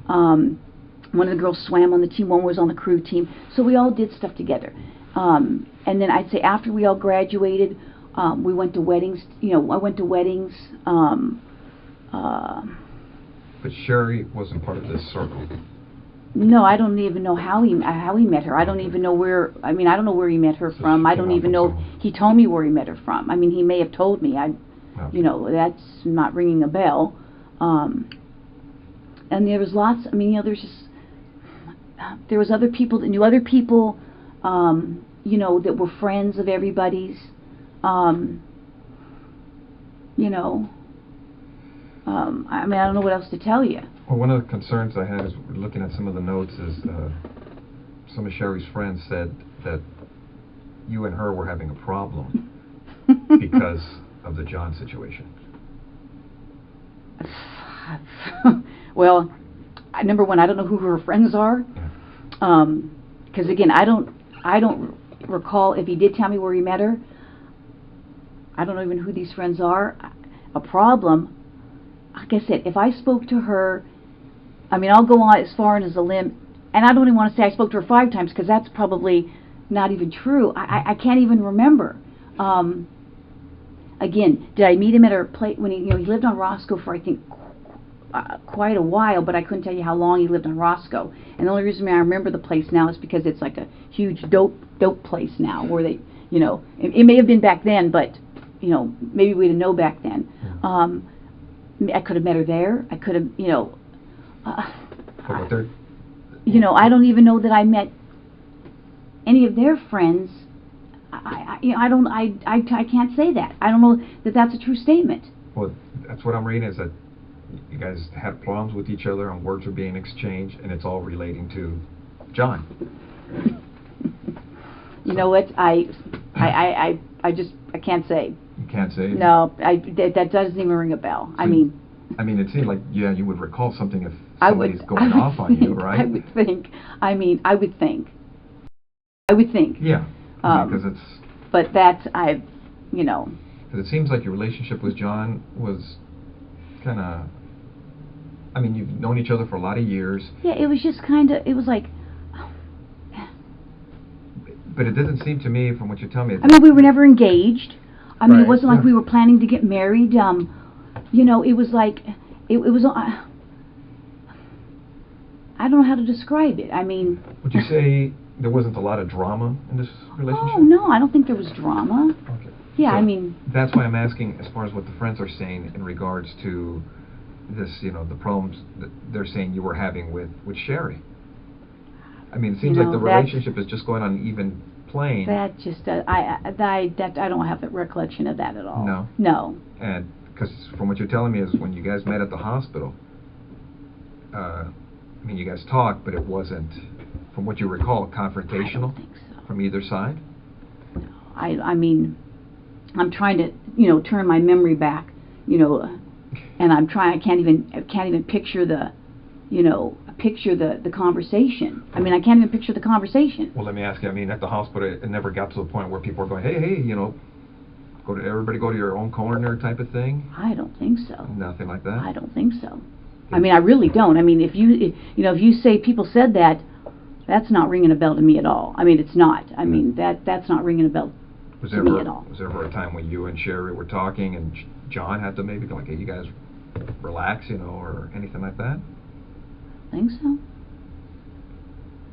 One of the girls swam on the team, one was on the crew team, so we all did stuff together. And then I'd say after we all graduated, we went to weddings. I went to weddings. But Sherri wasn't part of this circle. No, I don't even know how he met her. I don't even know where. I mean, I don't know where he met her from. I don't even know. He told me where he met her from. I mean, he may have told me. That's not ringing a bell. And there was lots. I mean, there was other people that knew other people. That were friends of everybody's. I mean, I don't know what else to tell you. Well, one of the concerns I had is looking at some of the notes is some of Sherri's friends said that you and her were having a problem because of the John situation. Well, number one, I don't know who her friends are, because again, I don't recall if he did tell me where he met her. I don't know even who these friends are. A problem. Like I said, if I spoke to her, I mean, I'll go on as far as a limb, and I don't even want to say I spoke to her 5 times because that's probably not even true. I can't even remember. Again, did I meet him at her place when he lived on Roscoe for I think quite a while, but I couldn't tell you how long he lived on Roscoe. And the only reason I remember the place now is because it's like a huge dope place now where they, it may have been back then, but maybe we didn't know back then. I could have met her there. I could have, I don't even know that I met any of their friends. I can't say that. I don't know that that's a true statement. Well, that's what I'm reading is that you guys had problems with each other and words were being exchanged, and it's all relating to John. You know what? I can't say. You can't say? No, that doesn't even ring a bell. So, I mean, it seemed like, you would recall something if somebody's going off on you, right? I would think. I would think. Yeah, because it's... But that's, Because it seems like your relationship with John was kind of... I mean, you've known each other for a lot of years. Yeah, it was just kind of... It was like... But it doesn't seem to me, from what you're telling me... I mean, we were never engaged. I mean, Right. It wasn't like we were planning to get married. It was like... It was... I don't know how to describe it. I mean... Would you say there wasn't a lot of drama in this relationship? Oh, no, I don't think there was drama. Okay. Yeah, So I mean... That's why I'm asking, as far as what the friends are saying in regards to this, the problems that they're saying you were having with Sherri. I mean, it seems like the relationship is just going on an even plane. That just... I don't have the recollection of that at all. No? No. And, because from what you're telling me is when you guys met at the hospital, I mean, you guys talked, but it wasn't, from what you recall, confrontational? I don't think so. From either side? No. I mean, I'm trying to, turn my memory back, and I'm trying. I can't even picture the, the conversation. I mean, I can't even picture the conversation. Well, let me ask you. I mean, at the hospital, it never got to the point where people were going, hey, everybody go to your own corner type of thing? I don't think so. Nothing like that? I don't think so. I mean, I really don't. I mean, if you say people said that, that's not ringing a bell to me at all. I mean, it's not. I mean, that's not ringing a bell to me at all. Was there ever a time when you and Sherri were talking and John had to maybe go like, hey, you guys relax, or anything like that? I think so.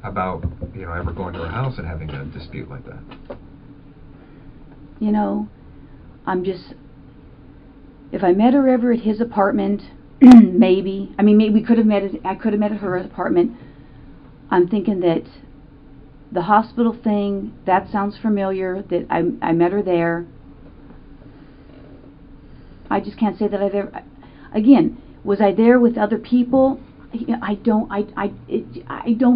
About, ever going to her house and having a dispute like that? If I met her ever at his apartment, maybe. I mean, maybe I could have met at her apartment. I'm thinking that the hospital thing, that sounds familiar, that I met her there. I just can't say that I've ever, again, was I there with other people? I don't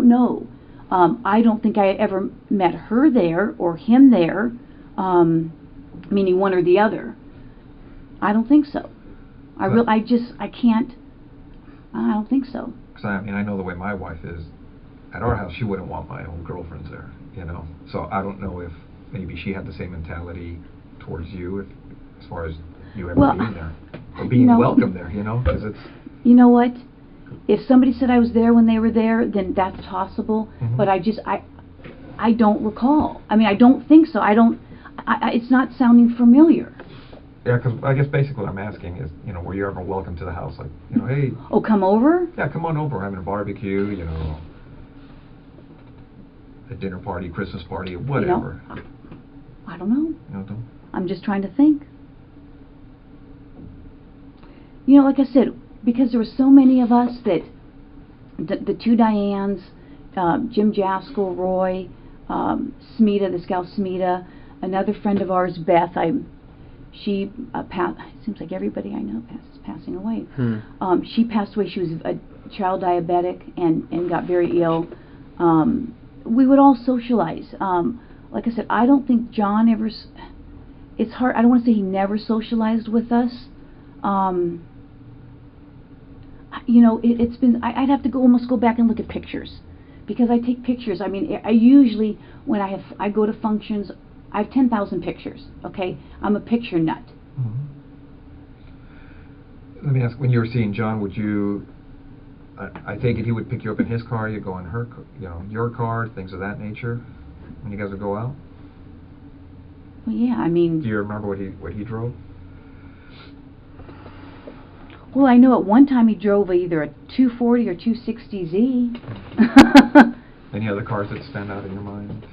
know. I don't think I ever met her there or him there, meaning one or the other. I don't think so. I can't. I don't think so. Because I know the way my wife is. At our house, she wouldn't want my own girlfriends there, So I don't know if maybe she had the same mentality towards you, as far as you ever being there or being welcome there, because it's. You know what? If somebody said I was there when they were there, then that's possible. Mm-hmm. But I don't recall. I mean, I don't think so. It's not sounding familiar. Yeah, because I guess basically what I'm asking is, were you ever welcome to the house? Like, hey. Oh, come over? Yeah, come on over. We're having a barbecue, a dinner party, Christmas party, whatever. I don't know. You don't? I'm just trying to think. Like I said, because there were so many of us that the two Dianes, Jim Jaskell, Roy, Smita, this gal Smita, another friend of ours, Beth. She it seems like everybody I know is passing away. She passed away. She was a child diabetic and got very ill. We would all socialize. Like I said, I don't think John ever. It's hard. I don't want to say he never socialized with us. It's been. I'd have to almost go back and look at pictures, because I take pictures. I mean, I usually when I go to functions, I have 10,000 pictures. Okay, I'm a picture nut. Mm-hmm. Let me ask: when you were seeing John, would you? I take it he would pick you up in his car. You go in her, your car, things of that nature. When you guys would go out. Well, yeah. I mean. Do you remember what he drove? Well, I know at one time he drove either a 240 or 260Z. Any other cars that stand out in your mind?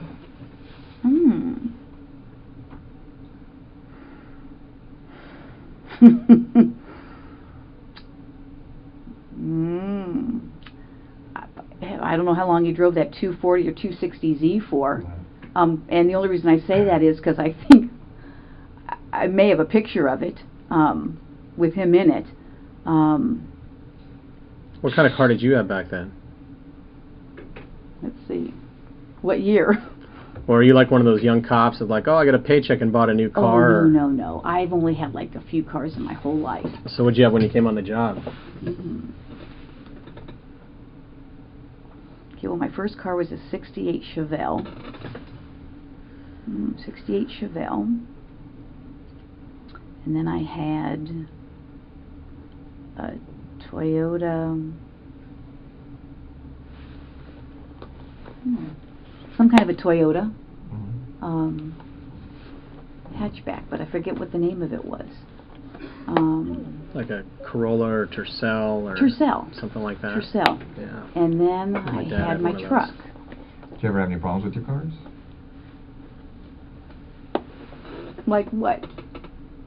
I don't know how long he drove that 240 or 260Z for. And the only reason I say that is because I think I may have a picture of it with him in it. What kind of car did you have back then? Let's see. What year? Or are you like one of those young cops that's like, oh, I got a paycheck and bought a new car? Oh, no. I've only had like a few cars in my whole life. So what'd you have when you came on the job? Mm-hmm. Okay, well, my first car was a 68 Chevelle. 68 Chevelle. And then I had a Toyota, some kind of a Toyota hatchback, but I forget what the name of it was. Like a Corolla or Tercel or something like that. Tercel. Yeah. And then I had my truck. Did you ever have any problems with your cars? Like what?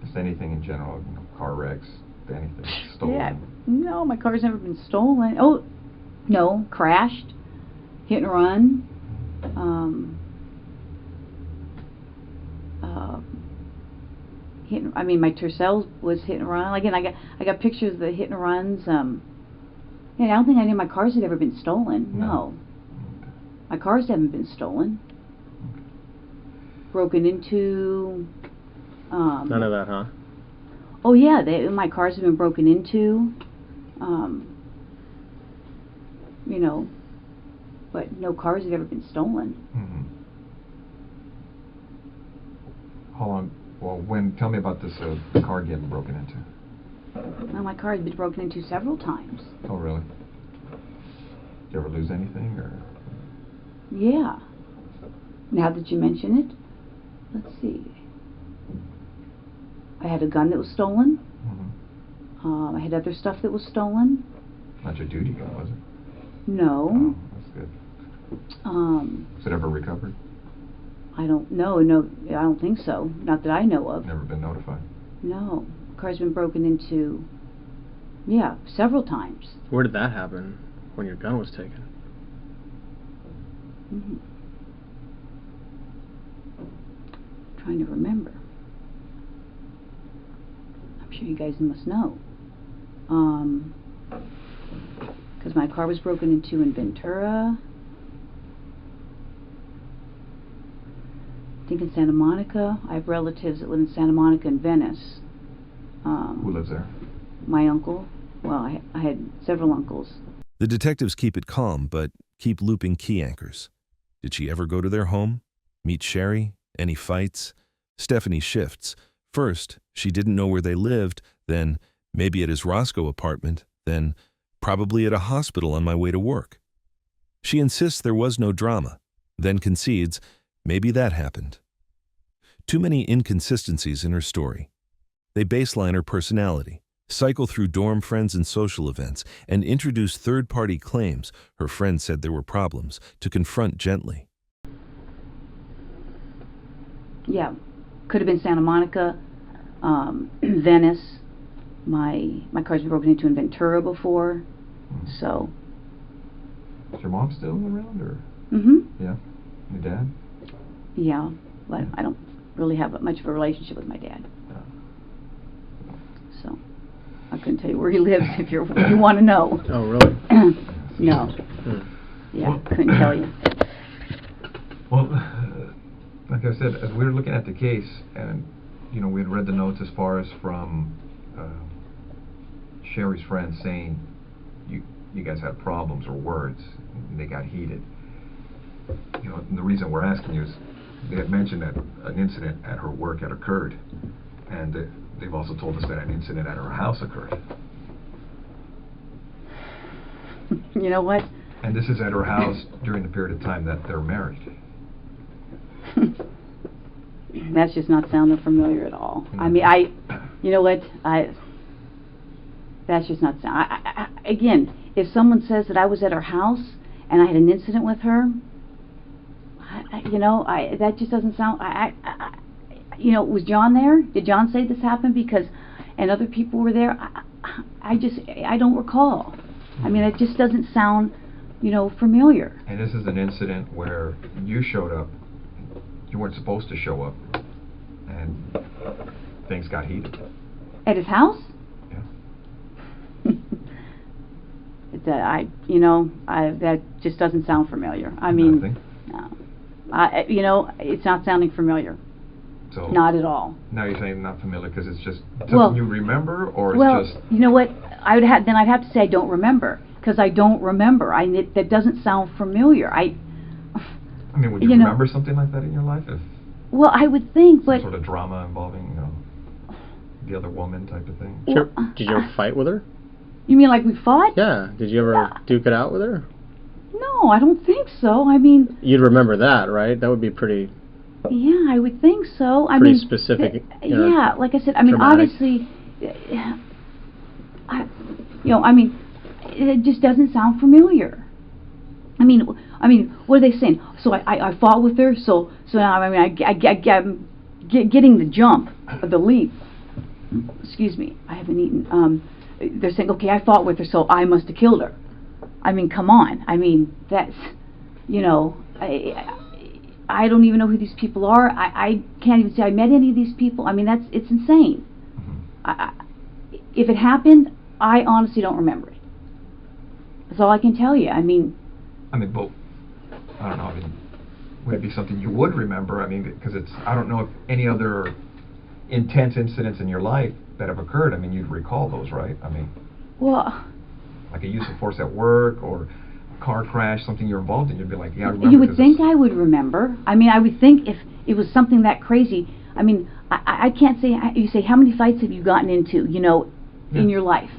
Just anything in general, you know, car wrecks, anything stolen. Yeah. No, my car's never been stolen. Oh, no, crashed, hit and run. I mean, my Tercel was hit and run. Again, I got pictures of the hit and runs. Yeah, I don't think any of my cars had ever been stolen. No. My cars haven't been stolen. Broken into. None of that, huh? Oh yeah, my cars have been broken into. You know, but no cars have ever been stolen. How long Well, tell me about this car getting broken into. Well, my car has been broken into several times. Oh, really? Did you ever lose anything, or? Yeah. Now that you mention it, let's see. I had a gun that was stolen. Mm-hmm. I had other stuff that was stolen. Not your duty gun, was it? No. Oh, that's good. Was it ever recovered? I don't know. No, I don't think so. Not that I know of. Never been notified? No. Car's been broken into, yeah, several times. Where did that happen? When your gun was taken? Mm-hmm. Trying to remember. I'm sure you guys must know. Because my car was broken into in Ventura. I think in Santa Monica. I have relatives that live in Santa Monica and Venice. Who lives there? My uncle. Well, I had several uncles. The detectives keep it calm, but keep looping key anchors. Did she ever go to their home? Meet Sherri? Any fights? Stephanie shifts. First, she didn't know where they lived, then maybe at his Roscoe apartment, then probably at a hospital on my way to work. She insists there was no drama, then concedes maybe that happened. Too many inconsistencies in her story. They baseline her personality, cycle through dorm friends and social events, and introduce third-party claims her friend said there were problems to confront gently. Yeah, could have been Santa Monica, Venice. My car's been broken into in Ventura before, so. Is your mom still around, or? Mm-hmm. Yeah. Your dad? Yeah, but I don't really have much of a relationship with my dad. So, I couldn't tell you where he lives if you want to know. Oh, really? No. Yeah, couldn't tell you. Well, like I said, as we were looking at the case, and we had read the notes as far as from Sherri's friend saying you guys had problems or words, and they got heated. And the reason we're asking you is they had mentioned that an incident at her work had occurred, and they've also told us that an incident at her house occurred. You know what? And this is at her house during the period of time that they're married. That's just not sounding familiar at all. I mean, you know what? That's just not again, if someone says that I was at her house and I had an incident with her, that just doesn't sound. Was John there? Did John say this happened? Because, and other people were there. I don't recall. I mean, it just doesn't sound, familiar. And this is an incident where you showed up. You weren't supposed to show up, and things got heated. At his house? Yeah. That just doesn't sound familiar. I mean, Nothing? No. It's not sounding familiar. So not at all. Now you're saying not familiar because it's just something you remember, or it's just. You know what? I'd have to say I don't remember, because I don't remember. That doesn't sound familiar. I mean, would you remember something like that in your life? Well, I would think, but some sort of drama involving, the other woman type of thing. Did you ever fight with her? You mean like we fought? Yeah. Did you ever duke it out with her? No, I don't think so. I mean. You'd remember that, right? That would be pretty. Yeah, I would think so. Pretty specific. Yeah, like I said, I mean, dramatic. obviously, it just doesn't sound familiar. I mean, what are they saying? So I fought with her. So now I'm getting the jump, the leap. Excuse me, I haven't eaten. They're saying, okay, I fought with her, so I must have killed her. I mean, come on. I mean, that's, I don't even know who these people are. I can't even say I met any of these people. I mean, it's insane. Mm-hmm. If it happened, I honestly don't remember it. That's all I can tell you. But I don't know. Would it be something you would remember? Because I don't know if any other intense incidents in your life that have occurred, you'd recall those, right? Well, like a use of force at work or a car crash, something you're involved in, you'd be like, yeah, I remember. You would think I would remember. I would think if it was something that crazy, I mean, I can't say, you say, how many fights have you gotten into, you know, in your life?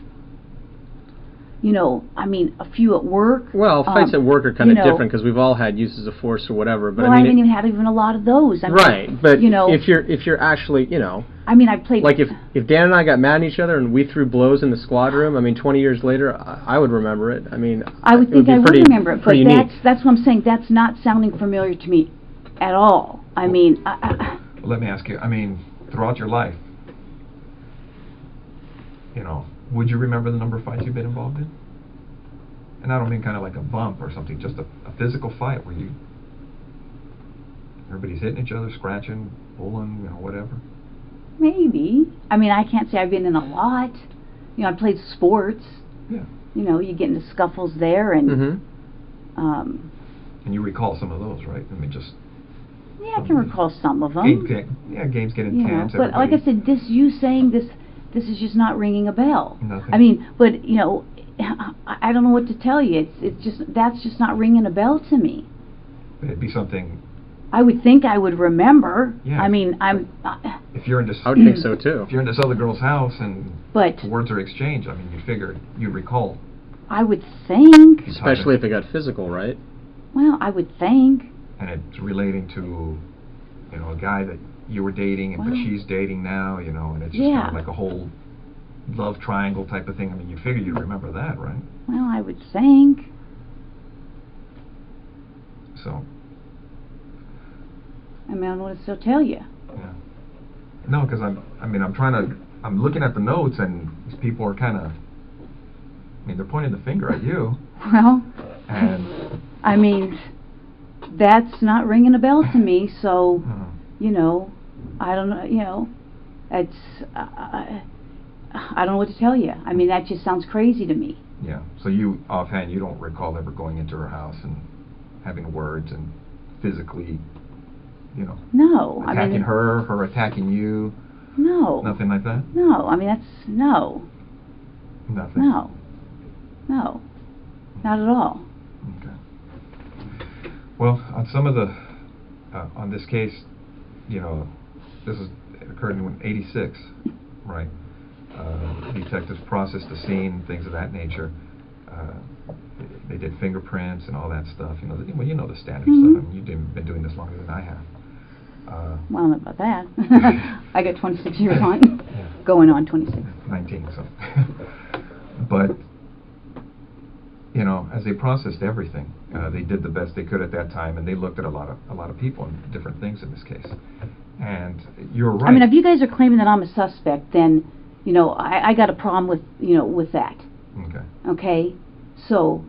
You know, I mean, a few at work. Well, fights at work are kind of you know, different because we've all had uses of force or whatever. But well, I mean, didn't even have even a lot of those. I mean, right, but you know, if you're actually, you know, I mean, I played like if Dan and I got mad at each other and we threw blows in the squad room, I mean, 20 years later, I would remember it. I mean, I would think I would remember it, but unique. that's what I'm saying. That's not sounding familiar to me at all. I mean, Well, let me ask you. I mean, throughout your life, you know, would you remember the number of fights you've been involved in? And I don't mean kind of like a bump or something, just a physical fight where everybody's hitting each other, scratching, pulling, you know, whatever. maybe. I mean, I can't say I've been in a lot. You know, I played sports. Yeah. You know, you get into scuffles there, and Mm-hmm. And you recall some of those, right? I mean, just. Yeah, I can recall some of them. Games get Yeah, intense. but like I said, you saying this is just not ringing a bell. Nothing. I mean, but you know, I don't know what to tell you. It's just that's just not ringing a bell to me. It'd be something. I would think I would remember. Yeah. I mean, If you're in this, I would think so too. if you're in this other girl's house and but words are exchanged, I mean, you'd figure you'd recall. I would think. Especially if it got physical, right? Well, I would think. And it's relating to, you know, a guy that you were dating, and but Well, she's dating now, you know, and it's just kind yeah. of like a whole love triangle type of thing. I mean, you figure you'd remember that, right? Well, I would think. So, I mean, I don't know what to still tell you. yeah. No, because I'm looking at the notes, and these people are kind of, I mean, they're pointing the finger at you, Well, and I mean, that's not ringing a bell to me. So, you know, I don't know. You know, it's I don't know what to tell you. I mean, that just sounds crazy to me. yeah. So you offhand, you don't recall ever going into her house and having words and physically, you know, No, attacking I mean, her attacking you, no, nothing like that. no. I mean, that's no, Nothing. no, not at all. Okay. Well, on some of the, on this case, you know, it occurred in '86, right? Detectives processed the scene, things of that nature. They did fingerprints and all that stuff. You know, well, you know the standard stuff. I mean, you've been doing this longer than I have. Well, I don't know about that. I got 26 years on, going on 26. 19, so. But, you know, as they processed everything, they did the best they could at that time, and they looked at a lot of people and different things in this case. And you're right. I mean, if you guys are claiming that I'm a suspect, then, you know, I got a problem with, you know, with that. Okay. Okay? So,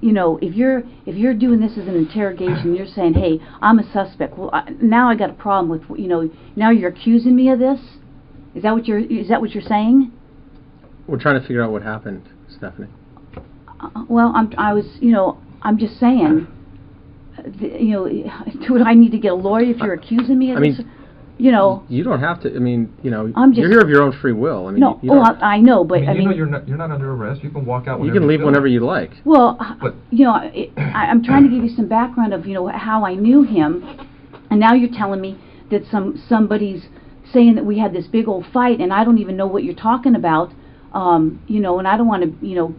you know, if you're doing this as an interrogation, you're saying, hey, I'm a suspect. Well, now I got a problem with, you know, now you're accusing me of this? Is that what you're saying? We're trying to figure out what happened, Stephanie. Well, I'm just saying, you know, do I need to get a lawyer if you're accusing me of this? You know, you don't have to. I mean, you know, I'm just, you're here of your own free will. I mean, no, you don't, I know, but I mean, you know, you're not under arrest. You can walk out. you can leave feel whenever like. you like. well, But you know, I'm trying to give you some background of, you know, how I knew him, and now you're telling me that somebody's saying that we had this big old fight, and I don't even know what you're talking about. You know, and I don't want to, you know,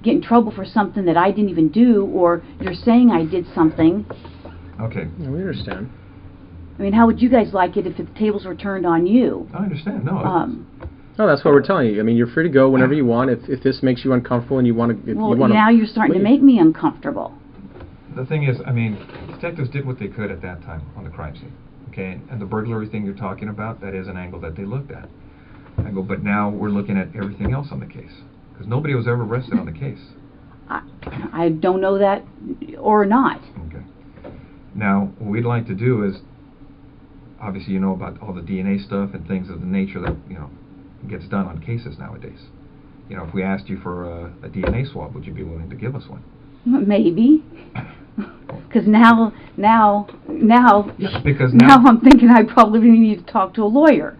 get in trouble for something that I didn't even do, or you're saying I did something. okay. Yeah, we understand. I mean, how would you guys like it if the tables were turned on you? I understand. No. No, that's what we're telling you. I mean, you're free to go whenever you want. If this makes you uncomfortable and you want to, Well, now you're starting to make me uncomfortable. The thing is, I mean, detectives did what they could at that time on the crime scene. Okay, and the burglary thing you're talking about, that is an angle that they looked at. I go, but now we're looking at everything else on the case, because nobody was ever arrested on the case. I don't know that or not. Okay. Now, what we'd like to do is, obviously, you know about all the DNA stuff and things of the nature that, you know, gets done on cases nowadays. You know, if we asked you for a DNA swab, would you be willing to give us one? Maybe. Because now Yeah, because now I'm thinking I probably need to talk to a lawyer.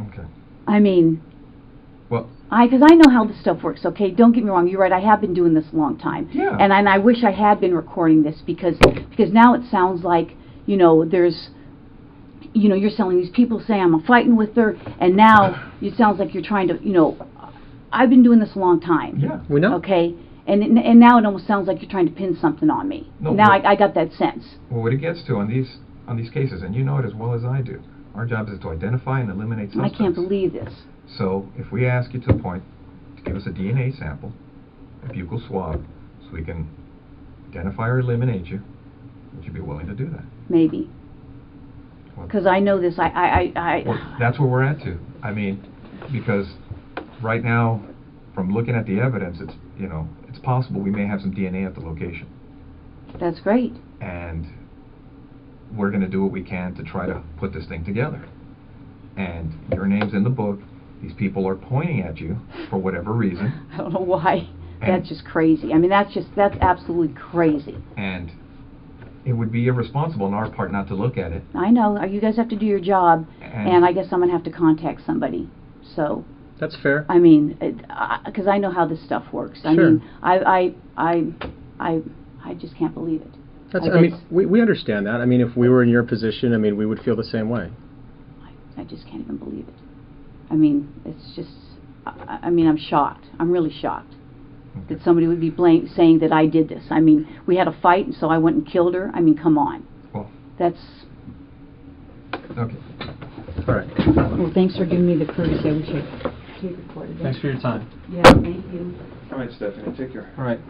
Okay. I mean, Well, because I know how this stuff works. Okay, don't get me wrong. You're right. I have been doing this a long time. Yeah. And I wish I had been recording this because now it sounds like, you know, there's you're selling these people saying I'm fighting with her, and now it sounds like you're trying to, I've been doing this a long time. Yeah. We know. Okay? And now it almost sounds like you're trying to pin something on me. No, now but- I got that sense. Well, what it gets to on these cases, and you know it as well as I do, our job is to identify and eliminate suspects. I can't believe this. So if we ask you to the point to give us a DNA sample, a buccal swab, so we can identify or eliminate you, would you be willing to do that? Maybe. Well, Because I know this. well, that's where we're at too. I mean, because right now, from looking at the evidence, it's possible we may have some DNA at the location, That's great. and we're going to do what we can to try to put this thing together. And your name's in the book. These people are pointing at you for whatever reason. I don't know why. And- That's just crazy. I mean, that's absolutely crazy. And it would be irresponsible on our part not to look at it. I know. You guys have to do your job, And- and I guess I'm going to have to contact somebody. So, That's fair. I mean, because I know how this stuff works. I Sure. mean, I just can't believe it. I mean, we understand that. I mean, if we were in your position, I mean, we would feel the same way. I just can't even believe it. I mean, it's just, I mean, I'm shocked. I'm really shocked that somebody would be saying that I did this. I mean, we had a fight, and so I went and killed her. I mean, come on. Well, That's, okay. All right. well, thanks for giving me the courtesy. I wish I tape recorded it. Thanks for your time. Yeah, thank you. All right, Stephanie, take care. All right.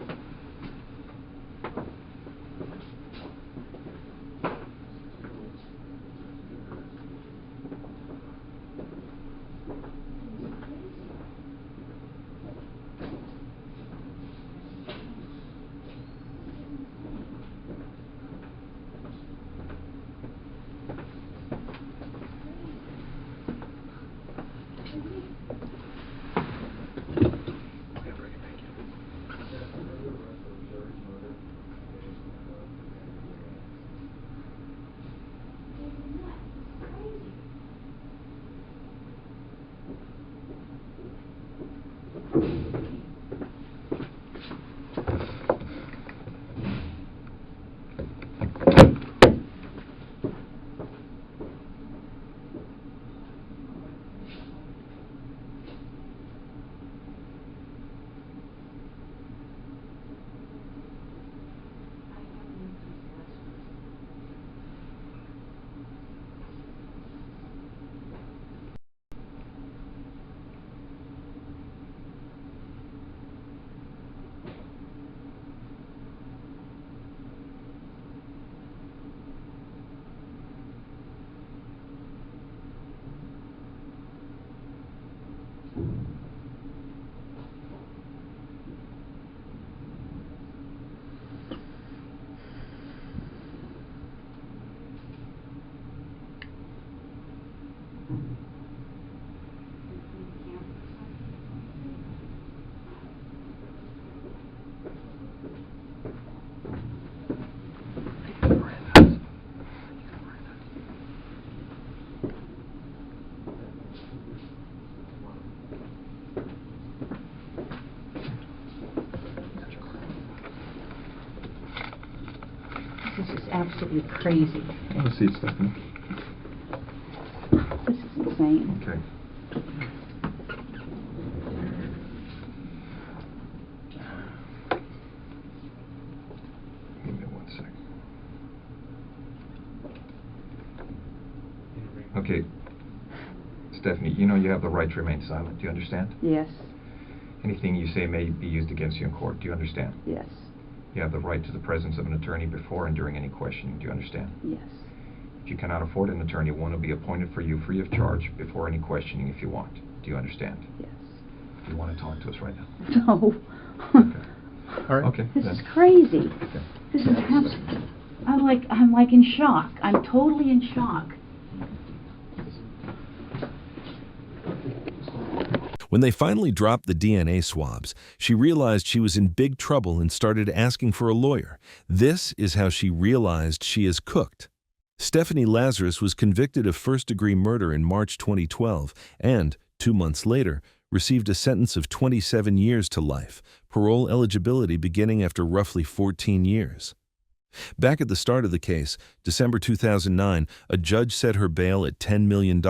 This is absolutely crazy. Have a seat, Stephanie. This is insane. Okay. Give me 1 second. Okay. Stephanie, you know you have the right to remain silent. Do you understand? Yes, Anything you say may be used against you in court. Do you understand? yes, You have the right to the presence of an attorney before and during any questioning. Do you understand? yes. If you cannot afford an attorney, one will be appointed for you free of charge before any questioning if you want. Do you understand? Yes. Do you want to talk to us right now? No. Okay. All right. Okay. This then. is crazy. Okay. This is I'm like in shock. I'm totally in shock. When they finally dropped the DNA swabs, she realized she was in big trouble and started asking for a lawyer. This is how she realized she is cooked. Stephanie Lazarus was convicted of first-degree murder in March 2012 and, 2 months later, received a sentence of 27 years to life, parole eligibility beginning after roughly 14 years. Back at the start of the case, December 2009, a judge set her bail at $10 million,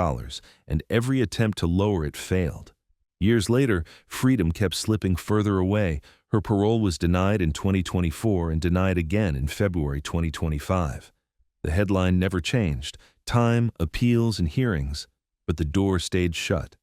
and every attempt to lower it failed. Years later, freedom kept slipping further away. Her parole was denied in 2024 and denied again in February 2025. The headline never changed: time, appeals, and hearings, but the door stayed shut.